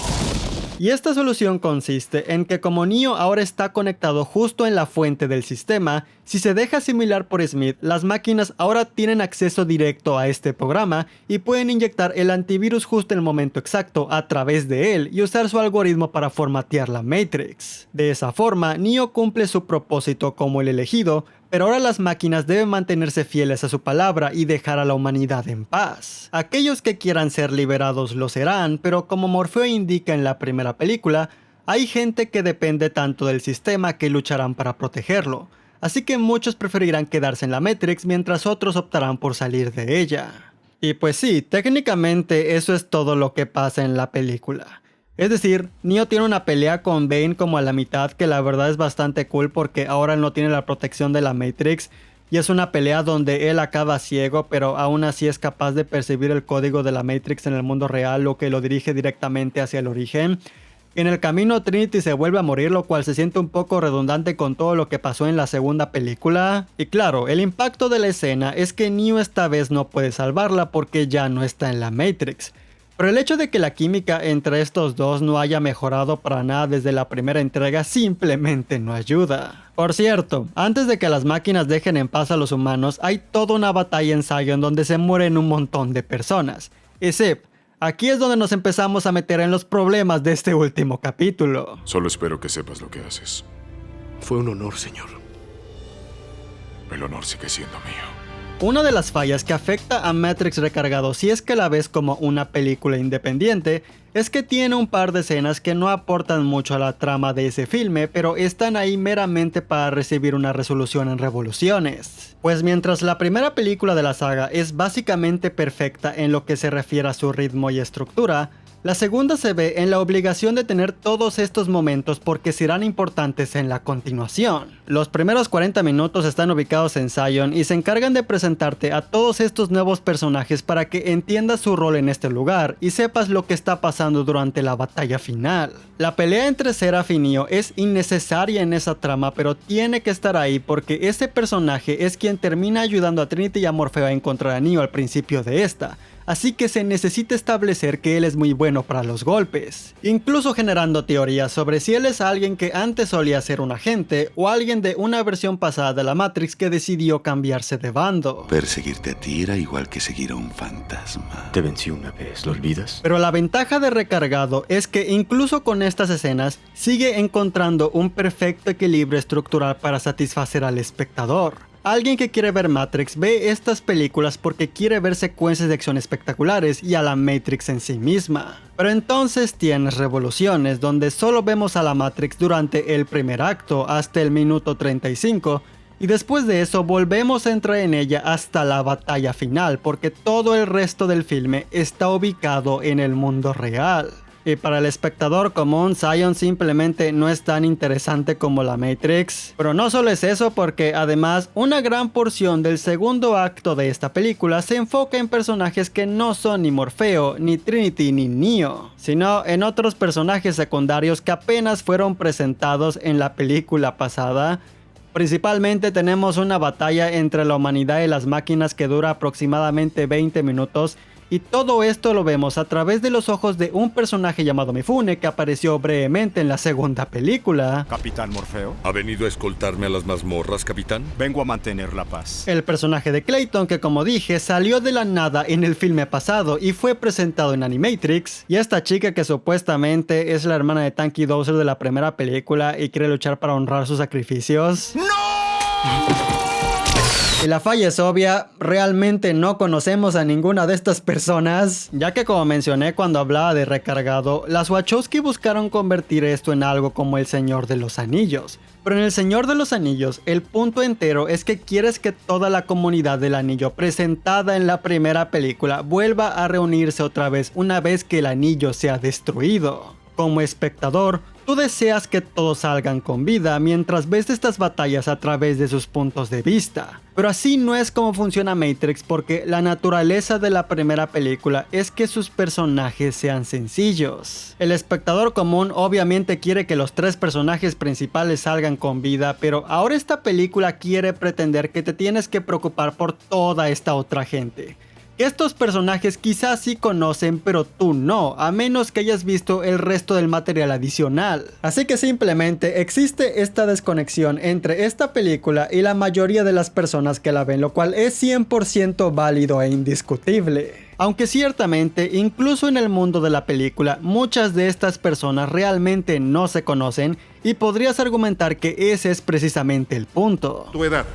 Y esta solución consiste en que como Neo ahora está conectado justo en la fuente del sistema, si se deja asimilar por Smith, las máquinas ahora tienen acceso directo a este programa y pueden inyectar el antivirus justo en el momento exacto a través de él y usar su algoritmo para formatear la Matrix. De esa forma, Neo cumple su propósito como el elegido, pero ahora las máquinas deben mantenerse fieles a su palabra y dejar a la humanidad en paz. Aquellos que quieran ser liberados lo serán, pero como Morfeo indica en la primera película, hay gente que depende tanto del sistema que lucharán para protegerlo. Así que muchos preferirán quedarse en la Matrix mientras otros optarán por salir de ella. Y pues sí, técnicamente eso es todo lo que pasa en la película. Es decir, Neo tiene una pelea con Bane como a la mitad que la verdad es bastante cool porque ahora no tiene la protección de la Matrix y es una pelea donde él acaba ciego pero aún así es capaz de percibir el código de la Matrix en el mundo real, lo que lo dirige directamente hacia el origen. En el camino Trinity se vuelve a morir, lo cual se siente un poco redundante con todo lo que pasó en la segunda película. Y claro, el impacto de la escena es que Neo esta vez no puede salvarla porque ya no está en la Matrix. Pero el hecho de que la química entre estos dos no haya mejorado para nada desde la primera entrega simplemente no ayuda. Por cierto, antes de que las máquinas dejen en paz a los humanos, hay toda una batalla en Zion donde se mueren un montón de personas. Y sí, aquí es donde nos empezamos a meter en los problemas de este último capítulo. Solo espero que sepas lo que haces. Fue un honor, señor. El honor sigue siendo mío. Una de las fallas que afecta a Matrix Recargado si es que la ves como una película independiente es que tiene un par de escenas que no aportan mucho a la trama de ese filme, pero están ahí meramente para recibir una resolución en revoluciones. Pues mientras la primera película de la saga es básicamente perfecta en lo que se refiere a su ritmo y estructura, la segunda se ve en la obligación de tener todos estos momentos porque serán importantes en la continuación. Los primeros 40 minutos están ubicados en Zion y se encargan de presentarte a todos estos nuevos personajes para que entiendas su rol en este lugar y sepas lo que está pasando durante la batalla final. La pelea entre Seraph y Neo es innecesaria en esa trama, pero tiene que estar ahí porque ese personaje es quien termina ayudando a Trinity y a Morfeo a encontrar a Neo al principio de esta. Así que se necesita establecer que él es muy bueno para los golpes, incluso generando teorías sobre si él es alguien que antes solía ser un agente o alguien de una versión pasada de la Matrix que decidió cambiarse de bando. Perseguirte a ti era igual que seguir a un fantasma. Te vencí una vez, ¿lo olvidas? Pero la ventaja de Recargado es que incluso con estas escenas sigue encontrando un perfecto equilibrio estructural para satisfacer al espectador. Alguien que quiere ver Matrix ve estas películas porque quiere ver secuencias de acción espectaculares y a la Matrix en sí misma. Pero entonces tienes revoluciones donde solo vemos a la Matrix durante el primer acto hasta el minuto 35 y después de eso volvemos a entrar en ella hasta la batalla final porque todo el resto del filme está ubicado en el mundo real. Y para el espectador común, Zion simplemente no es tan interesante como la Matrix. Pero no solo es eso, porque además una gran porción del segundo acto de esta película se enfoca en personajes que no son ni Morfeo, ni Trinity, ni Neo, sino en otros personajes secundarios que apenas fueron presentados en la película pasada. Principalmente tenemos una batalla entre la humanidad y las máquinas que dura aproximadamente 20 minutos. Y todo esto lo vemos a través de los ojos de un personaje llamado Mifune que apareció brevemente en la segunda película. ¿Capitán Morfeo? ¿Ha venido a escoltarme a las mazmorras, capitán? Vengo a mantener la paz. El personaje de Clayton que, como dije, salió de la nada en el filme pasado y fue presentado en Animatrix. Y esta chica que supuestamente es la hermana de Tanky Dowser de la primera película y quiere luchar para honrar sus sacrificios. ¡No! Y la falla es obvia, realmente no conocemos a ninguna de estas personas, ya que como mencioné cuando hablaba de Recargado, las Wachowski buscaron convertir esto en algo como el Señor de los Anillos. Pero en el Señor de los Anillos, el punto entero es que quieres que toda la comunidad del anillo presentada en la primera película vuelva a reunirse otra vez una vez que el anillo sea destruido. Como espectador, tú deseas que todos salgan con vida mientras ves estas batallas a través de sus puntos de vista. Pero así no es como funciona Matrix, porque la naturaleza de la primera película es que sus personajes sean sencillos. El espectador común obviamente quiere que los 3 personajes principales salgan con vida, pero ahora esta película quiere pretender que te tienes que preocupar por toda esta otra gente. Estos personajes quizás sí conocen, pero tú no, a menos que hayas visto el resto del material adicional. Así que simplemente existe esta desconexión entre esta película y la mayoría de las personas que la ven, lo cual es 100% válido e indiscutible. Aunque ciertamente, incluso en el mundo de la película, muchas de estas personas realmente no se conocen, y podrías argumentar que ese es precisamente el punto. ¿Tu edad?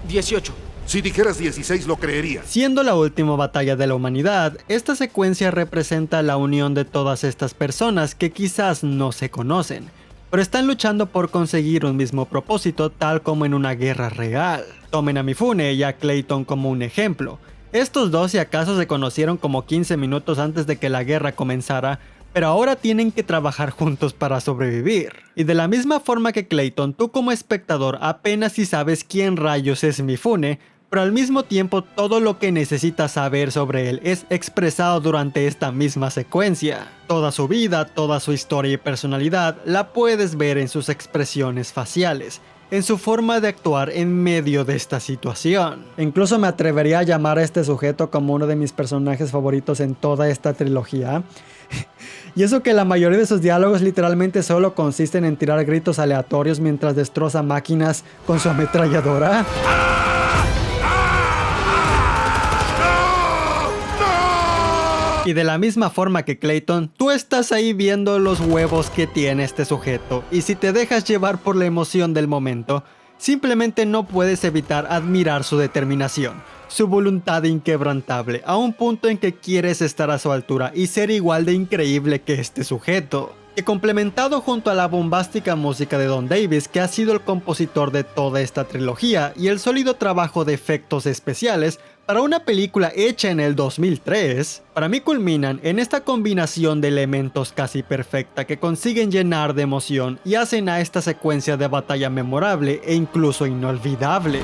18. Si dijeras 16 lo creería. Siendo la última batalla de la humanidad, esta secuencia representa la unión de todas estas personas que quizás no se conocen, pero están luchando por conseguir un mismo propósito, tal como en una guerra real. Tomen a Mifune y a Clayton como un ejemplo. Estos dos si acaso se conocieron como 15 minutos antes de que la guerra comenzara, pero ahora tienen que trabajar juntos para sobrevivir. Y de la misma forma que Clayton, tú como espectador apenas si sabes quién rayos es Mifune, pero al mismo tiempo todo lo que necesitas saber sobre él es expresado durante esta misma secuencia. Toda su vida, toda su historia y personalidad la puedes ver en sus expresiones faciales, en su forma de actuar en medio de esta situación. Incluso me atrevería a llamar a este sujeto como uno de mis personajes favoritos en toda esta trilogía. Y eso que la mayoría de sus diálogos literalmente solo consisten en tirar gritos aleatorios mientras destroza máquinas con su ametralladora. Y de la misma forma que Clayton, tú estás ahí viendo los huevos que tiene este sujeto, y si te dejas llevar por la emoción del momento, simplemente no puedes evitar admirar su determinación, su voluntad inquebrantable, a un punto en que quieres estar a su altura y ser igual de increíble que este sujeto. Que complementado junto a la bombástica música de Don Davis, que ha sido el compositor de toda esta trilogía, y el sólido trabajo de efectos especiales para una película hecha en el 2003, para mí culminan en esta combinación de elementos casi perfecta que consiguen llenar de emoción y hacen a esta secuencia de batalla memorable e incluso inolvidable.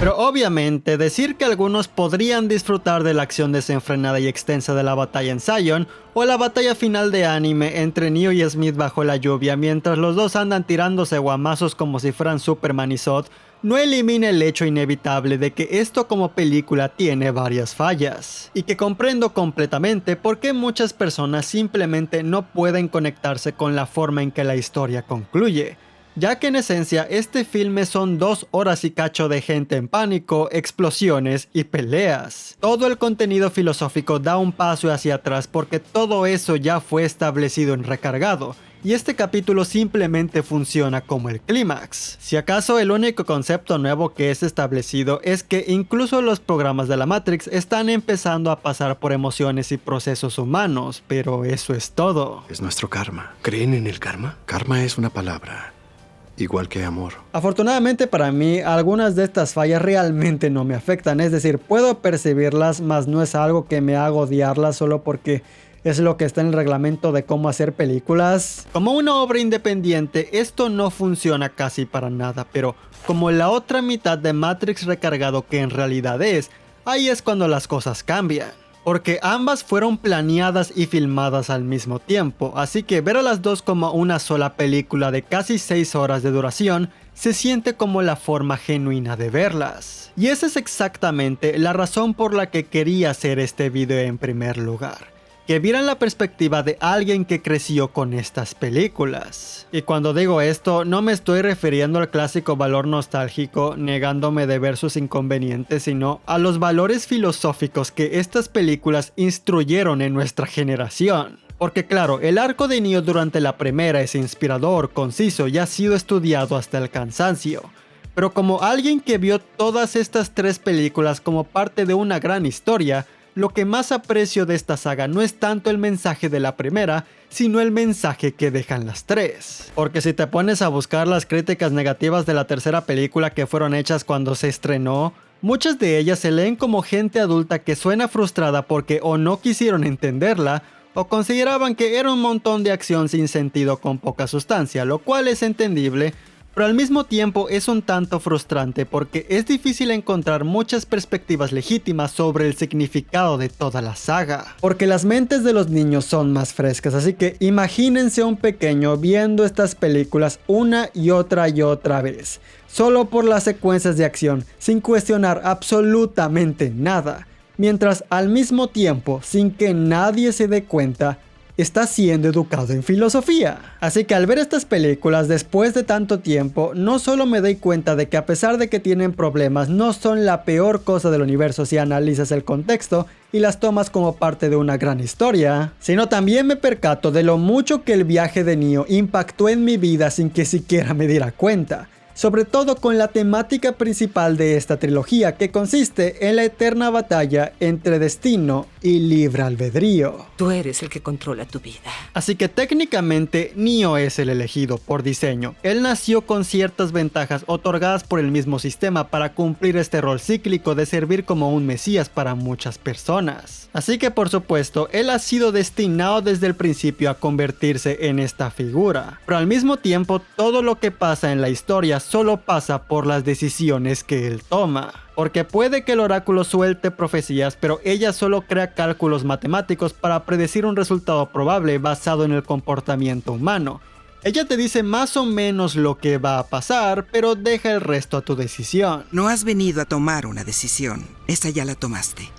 Pero obviamente, decir que algunos podrían disfrutar de la acción desenfrenada y extensa de la batalla en Zion, o la batalla final de anime entre Neo y Smith bajo la lluvia mientras los dos andan tirándose guamazos como si fueran Superman y Zod, no elimina el hecho inevitable de que esto como película tiene varias fallas, y que comprendo completamente por qué muchas personas simplemente no pueden conectarse con la forma en que la historia concluye, ya que en esencia este filme son 2 horas y cacho de gente en pánico, explosiones y peleas. Todo el contenido filosófico da un paso hacia atrás porque todo eso ya fue establecido en Recargado, y este capítulo simplemente funciona como el clímax. Si acaso el único concepto nuevo que es establecido es que incluso los programas de la Matrix están empezando a pasar por emociones y procesos humanos, pero eso es todo. Es nuestro karma. ¿Creen en el karma? Karma es una palabra, igual que amor. Afortunadamente para mí, algunas de estas fallas realmente no me afectan, es decir, puedo percibirlas, mas no es algo que me haga odiarlas solo porque es lo que está en el reglamento de cómo hacer películas. Como una obra independiente, esto no funciona casi para nada, pero como la otra mitad de Matrix Recargado que en realidad es, ahí es cuando las cosas cambian. Porque ambas fueron planeadas y filmadas al mismo tiempo, así que ver a las dos como una sola película de casi 6 horas de duración se siente como la forma genuina de verlas. Y esa es exactamente la razón por la que quería hacer este video en primer lugar. Que vieran la perspectiva de alguien que creció con estas películas. Y cuando digo esto, no me estoy refiriendo al clásico valor nostálgico negándome de ver sus inconvenientes, sino a los valores filosóficos que estas películas instruyeron en nuestra generación. Porque claro, el arco de Neo durante la primera es inspirador, conciso y ha sido estudiado hasta el cansancio. Pero como alguien que vio todas estas 3 películas como parte de una gran historia, lo que más aprecio de esta saga no es tanto el mensaje de la primera, sino el mensaje que dejan las tres. Porque si te pones a buscar las críticas negativas de la tercera película que fueron hechas cuando se estrenó, muchas de ellas se leen como gente adulta que suena frustrada porque o no quisieron entenderla, o consideraban que era un montón de acción sin sentido con poca sustancia, lo cual es entendible, pero al mismo tiempo es un tanto frustrante porque es difícil encontrar muchas perspectivas legítimas sobre el significado de toda la saga. Porque las mentes de los niños son más frescas, así que imagínense a un pequeño viendo estas películas una y otra vez, solo por las secuencias de acción, sin cuestionar absolutamente nada, mientras al mismo tiempo, sin que nadie se dé cuenta, está siendo educado en filosofía. Así que al ver estas películas después de tanto tiempo, no solo me doy cuenta de que a pesar de que tienen problemas, no son la peor cosa del universo si analizas el contexto y las tomas como parte de una gran historia, sino también me percato de lo mucho que el viaje de Neo impactó en mi vida sin que siquiera me diera cuenta. Sobre todo con la temática principal de esta trilogía, que consiste en la eterna batalla entre destino y libre albedrío. Tú eres el que controla tu vida. Así que técnicamente Neo es el elegido por diseño. Él nació con ciertas ventajas otorgadas por el mismo sistema para cumplir este rol cíclico de servir como un mesías para muchas personas. Así que por supuesto, él ha sido destinado desde el principio a convertirse en esta figura. Pero al mismo tiempo, todo lo que pasa en la historia solo pasa por las decisiones que él toma. Porque puede que el oráculo suelte profecías, pero ella solo crea cálculos matemáticos para predecir un resultado probable basado en el comportamiento humano. Ella te dice más o menos lo que va a pasar, pero deja el resto a tu decisión. No has venido a tomar una decisión, esa ya la tomaste.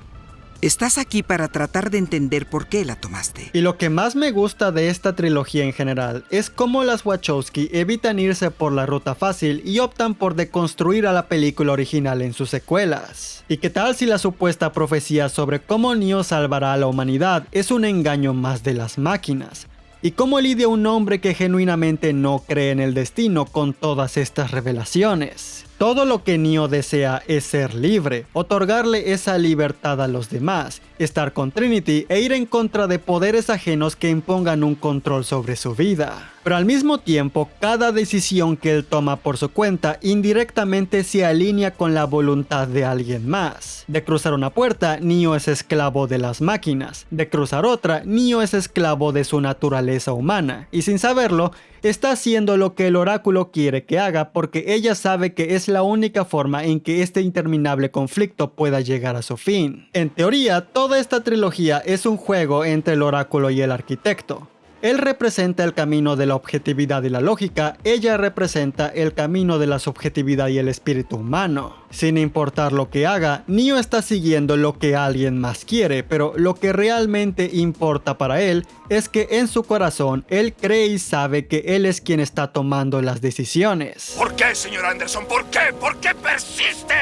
Estás aquí para tratar de entender por qué la tomaste. Y lo que más me gusta de esta trilogía en general es cómo las Wachowski evitan irse por la ruta fácil y optan por deconstruir a la película original en sus secuelas. ¿Y qué tal si la supuesta profecía sobre cómo Neo salvará a la humanidad es un engaño más de las máquinas? ¿Y cómo lidia un hombre que genuinamente no cree en el destino con todas estas revelaciones? Todo lo que Neo desea es ser libre, otorgarle esa libertad a los demás, estar con Trinity e ir en contra de poderes ajenos que impongan un control sobre su vida. Pero al mismo tiempo, cada decisión que él toma por su cuenta indirectamente se alinea con la voluntad de alguien más. De cruzar una puerta, Neo es esclavo de las máquinas. De cruzar otra, Neo es esclavo de su naturaleza humana. Y sin saberlo, está haciendo lo que el oráculo quiere que haga porque ella sabe que es la única forma en que este interminable conflicto pueda llegar a su fin. En teoría, toda esta trilogía es un juego entre el oráculo y el arquitecto. Él representa el camino de la objetividad y la lógica, ella representa el camino de la subjetividad y el espíritu humano. Sin importar lo que haga, Neo está siguiendo lo que alguien más quiere, pero lo que realmente importa para él es que en su corazón él cree y sabe que él es quien está tomando las decisiones. ¿Por qué, señor Anderson? ¿Por qué? ¿Por qué persiste?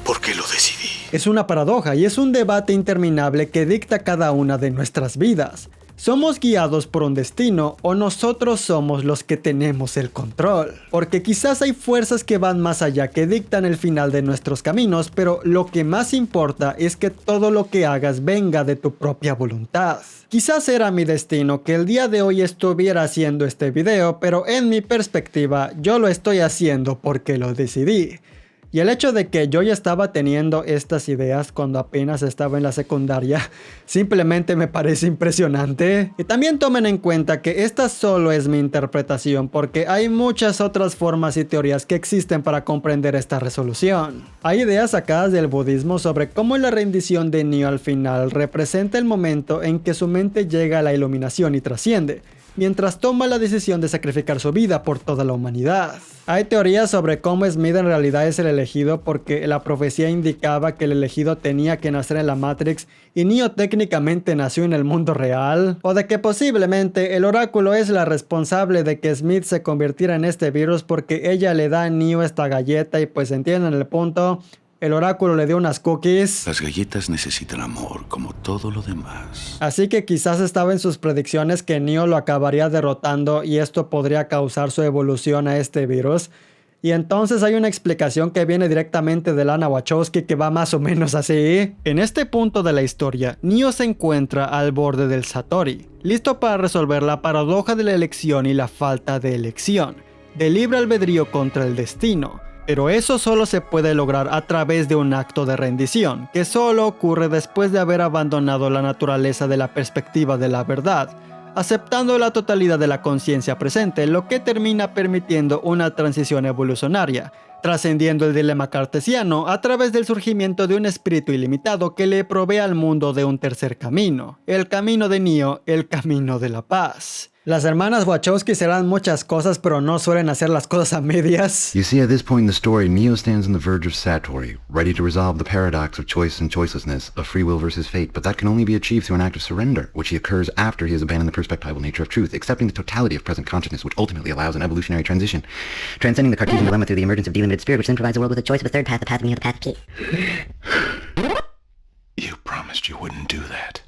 Porque lo decidí. Es una paradoja y es un debate interminable que dicta cada una de nuestras vidas. ¿Somos guiados por un destino o nosotros somos los que tenemos el control? Porque quizás hay fuerzas que van más allá que dictan el final de nuestros caminos, pero lo que más importa es que todo lo que hagas venga de tu propia voluntad. Quizás era mi destino que el día de hoy estuviera haciendo este video, pero en mi perspectiva yo lo estoy haciendo porque lo decidí. Y el hecho de que yo ya estaba teniendo estas ideas cuando apenas estaba en la secundaria simplemente me parece impresionante. Y también tomen en cuenta que esta solo es mi interpretación porque hay muchas otras formas y teorías que existen para comprender esta resolución. Hay ideas sacadas del budismo sobre cómo la rendición de Neo al final representa el momento en que su mente llega a la iluminación y trasciende, mientras toma la decisión de sacrificar su vida por toda la humanidad. Hay teorías sobre cómo Smith en realidad es el elegido porque la profecía indicaba que el elegido tenía que nacer en la Matrix y Neo técnicamente nació en el mundo real, o de que posiblemente el oráculo es la responsable de que Smith se convirtiera en este virus porque ella le da a Neo esta galleta y pues entienden el punto. El oráculo le dio unas cookies. Las galletas necesitan amor, como todo lo demás. Así que quizás estaba en sus predicciones que Neo lo acabaría derrotando y esto podría causar su evolución a este virus. Y entonces hay una explicación que viene directamente de Lana Wachowski que va más o menos así. En este punto de la historia, Neo se encuentra al borde del Satori, listo para resolver la paradoja de la elección y la falta de elección, de libre albedrío contra el destino. Pero eso solo se puede lograr a través de un acto de rendición, que solo ocurre después de haber abandonado la naturaleza de la perspectiva de la verdad, aceptando la totalidad de la conciencia presente, lo que termina permitiendo una transición evolucionaria, trascendiendo el dilema cartesiano a través del surgimiento de un espíritu ilimitado que le provee al mundo de un tercer camino, el camino de Neo, el camino de la paz. Las hermanas Wachowski serán muchas cosas, pero no suelen hacer las cosas a medias. You see, at this point in the story, Neo stands on the verge of Satori, ready to resolve the paradox of choice and choicelessness, of free will versus fate, but that can only be achieved through an act of surrender, which occurs after he has abandoned the perspectival nature of truth, accepting the totality of present consciousness, which ultimately allows an evolutionary transition, transcending the Cartesian dilemma through the emergence of delimited spirit, which then provides the world with a choice of a third path, the path of Neo, the path of Kate. You promised you wouldn't do that.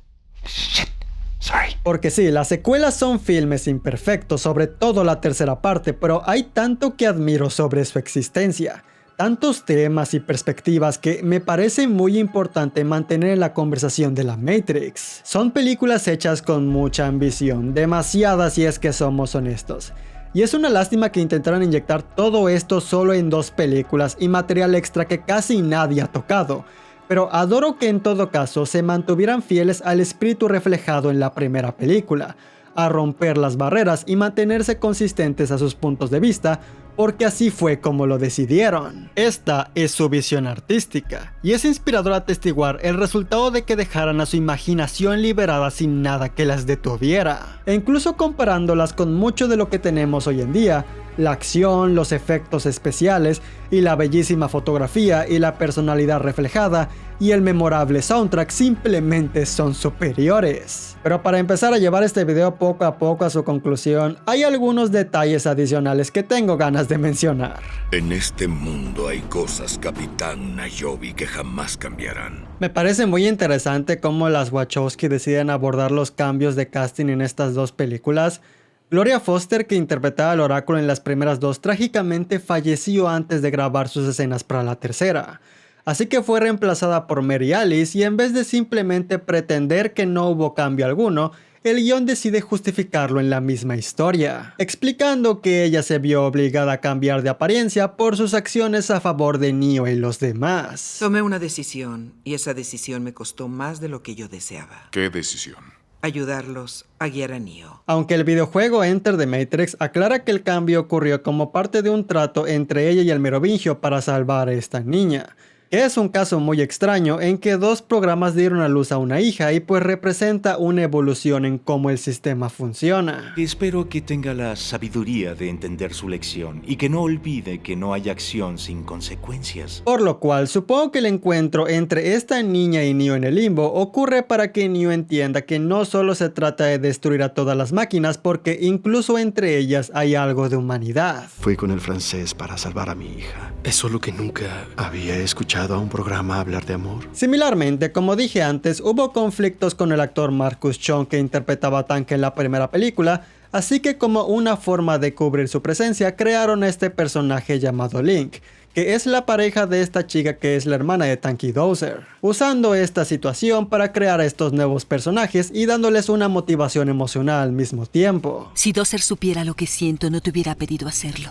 Shit. Sorry. Porque sí, las secuelas son filmes imperfectos, sobre todo la tercera parte, pero hay tanto que admiro sobre su existencia. Tantos temas y perspectivas que me parece muy importante mantener en la conversación de la Matrix. Son películas hechas con mucha ambición, demasiadas si es que somos honestos. Y es una lástima que intentaran inyectar todo esto solo en 2 películas y material extra que casi nadie ha tocado. Pero adoro que en todo caso se mantuvieran fieles al espíritu reflejado en la primera película, a romper las barreras y mantenerse consistentes a sus puntos de vista, porque así fue como lo decidieron. Esta es su visión artística, y es inspirador atestiguar el resultado de que dejaran a su imaginación liberada sin nada que las detuviera. E incluso comparándolas con mucho de lo que tenemos hoy en día, la acción, los efectos especiales y la bellísima fotografía y la personalidad reflejada y el memorable soundtrack simplemente son superiores. Pero para empezar a llevar este video poco a poco a su conclusión, hay algunos detalles adicionales que tengo ganas de mencionar. En este mundo hay cosas, Capitán Nairobi, que jamás cambiarán. Me parece muy interesante cómo las Wachowski deciden abordar los cambios de casting en estas 2 películas. Gloria Foster, que interpretaba al oráculo en las primeras 2, trágicamente falleció antes de grabar sus escenas para la tercera. Así que fue reemplazada por Mary Alice y en vez de simplemente pretender que no hubo cambio alguno, el guión decide justificarlo en la misma historia, explicando que ella se vio obligada a cambiar de apariencia por sus acciones a favor de Neo y los demás. Tomé una decisión y esa decisión me costó más de lo que yo deseaba. ¿Qué decisión? Ayudarlos a guiar a Neo. Aunque el videojuego Enter the Matrix aclara que el cambio ocurrió como parte de un trato entre ella y el Merovingio para salvar a esta niña. Es un caso muy extraño en que 2 programas dieron a luz a una hija y pues representa una evolución en cómo el sistema funciona. Espero que tenga la sabiduría de entender su lección y que no olvide que no hay acción sin consecuencias. Por lo cual supongo que el encuentro entre esta niña y Neo en el limbo ocurre para que Neo entienda que no solo se trata de destruir a todas las máquinas, porque incluso entre ellas hay algo de humanidad. Fui con el francés para salvar a mi hija. Es solo que nunca había escuchado a un programa hablar de amor. Similarmente, como dije antes, hubo conflictos con el actor Marcus Chong que interpretaba a Tank en la primera película, así que como una forma de cubrir su presencia, crearon a este personaje llamado Link, que es la pareja de esta chica que es la hermana de Tank y Dozer, usando esta situación para crear a estos nuevos personajes y dándoles una motivación emocional al mismo tiempo. Si Dozer supiera lo que siento, no te hubiera pedido hacerlo.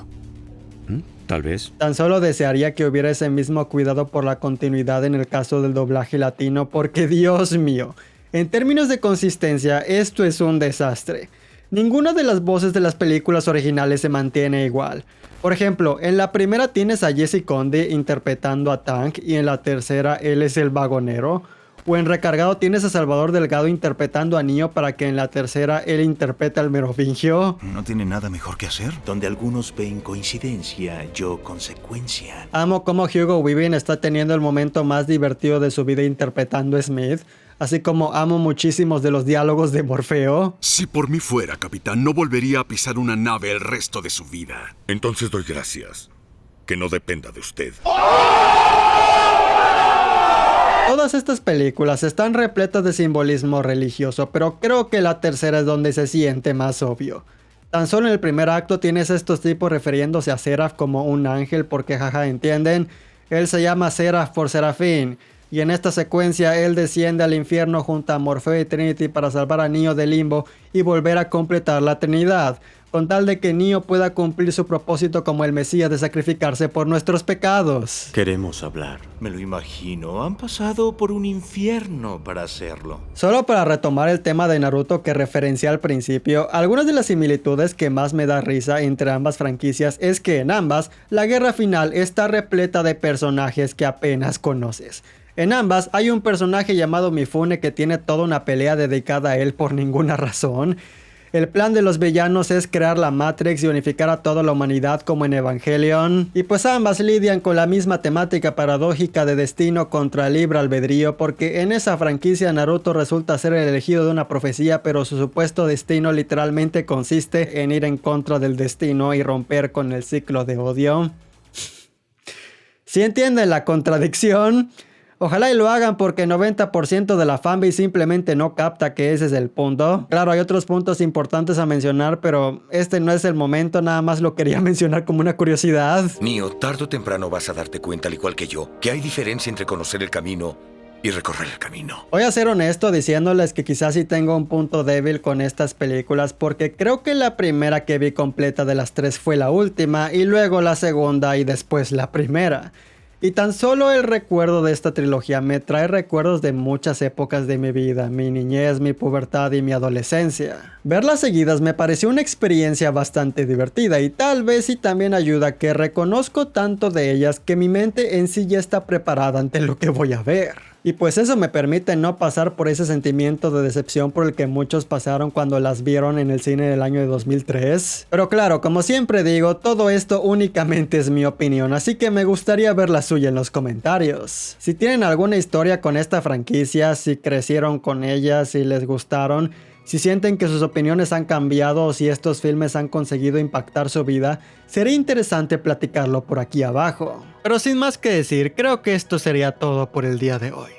Tal vez. Tan solo desearía que hubiera ese mismo cuidado por la continuidad en el caso del doblaje latino, porque Dios mío, en términos de consistencia, esto es un desastre. Ninguna de las voces de las películas originales se mantiene igual. Por ejemplo, en la primera tienes a Jesse Conde interpretando a Tank y en la tercera él es el vagonero. O en Recargado tienes a Salvador Delgado interpretando a Neo para que en la tercera él interprete al Merovingio. ¿No tiene nada mejor que hacer? Donde algunos ven coincidencia, yo consecuencia. Amo cómo Hugo Weaving está teniendo el momento más divertido de su vida interpretando a Smith, así como amo muchísimos de los diálogos de Morfeo. Si por mí fuera, capitán, no volvería a pisar una nave el resto de su vida. Entonces doy gracias. Que no dependa de usted. Todas estas películas están repletas de simbolismo religioso, pero creo que la tercera es donde se siente más obvio. Tan solo en el primer acto tienes estos tipos refiriéndose a Seraph como un ángel porque jaja, ¿entienden? Él se llama Seraph por Serafín. Y en esta secuencia él desciende al infierno junto a Morfeo y Trinity para salvar a Neo del limbo y volver a completar la Trinidad, con tal de que Neo pueda cumplir su propósito como el Mesías de sacrificarse por nuestros pecados. Queremos hablar. Me lo imagino. Han pasado por un infierno para hacerlo. Solo para retomar el tema de Naruto que referencié al principio, algunas de las similitudes que más me da risa entre ambas franquicias es que en ambas, la guerra final está repleta de personajes que apenas conoces. En ambas hay un personaje llamado Mifune que tiene toda una pelea dedicada a él por ninguna razón. El plan de los villanos es crear la Matrix y unificar a toda la humanidad como en Evangelion. Y pues ambas lidian con la misma temática paradójica de destino contra libre albedrío, porque en esa franquicia Naruto resulta ser el elegido de una profecía, pero su supuesto destino literalmente consiste en ir en contra del destino y romper con el ciclo de odio. ¿Sí entienden la contradicción? Ojalá y lo hagan porque 90% de la fanbase simplemente no capta que ese es el punto. Claro, hay otros puntos importantes a mencionar, pero este no es el momento, nada más lo quería mencionar como una curiosidad. Neo, tarde o temprano vas a darte cuenta, al igual que yo, que hay diferencia entre conocer el camino y recorrer el camino. Voy a ser honesto diciéndoles que quizás sí tengo un punto débil con estas películas, porque creo que la primera que vi completa de las tres fue la última, y luego la segunda y después la primera. Y tan solo el recuerdo de esta trilogía me trae recuerdos de muchas épocas de mi vida, mi niñez, mi pubertad y mi adolescencia. Verlas seguidas me pareció una experiencia bastante divertida y tal vez sí también ayuda que reconozco tanto de ellas que mi mente en sí ya está preparada ante lo que voy a ver. Y pues eso me permite no pasar por ese sentimiento de decepción por el que muchos pasaron cuando las vieron en el cine del año de 2003. Pero claro, como siempre digo, todo esto únicamente es mi opinión, así que me gustaría ver la suya en los comentarios. Si tienen alguna historia con esta franquicia, si crecieron con ella, si les gustaron, si sienten que sus opiniones han cambiado o si estos filmes han conseguido impactar su vida, sería interesante platicarlo por aquí abajo. Pero sin más que decir, creo que esto sería todo por el día de hoy.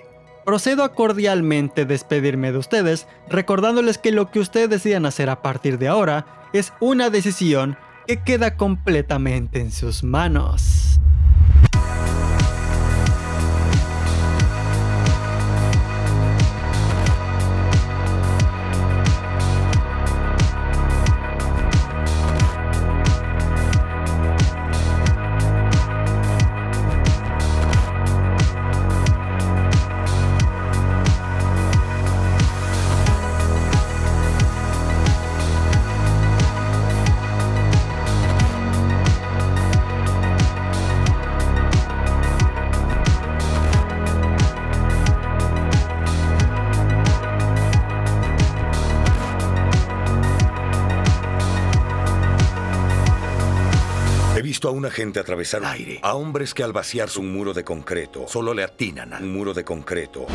Procedo a cordialmente despedirme de ustedes, recordándoles que lo que ustedes decidan hacer a partir de ahora es una decisión que queda completamente en sus manos. He visto a una gente atravesar el aire, a hombres que al vaciarse un muro de concreto, solo le atinan al muro de concreto.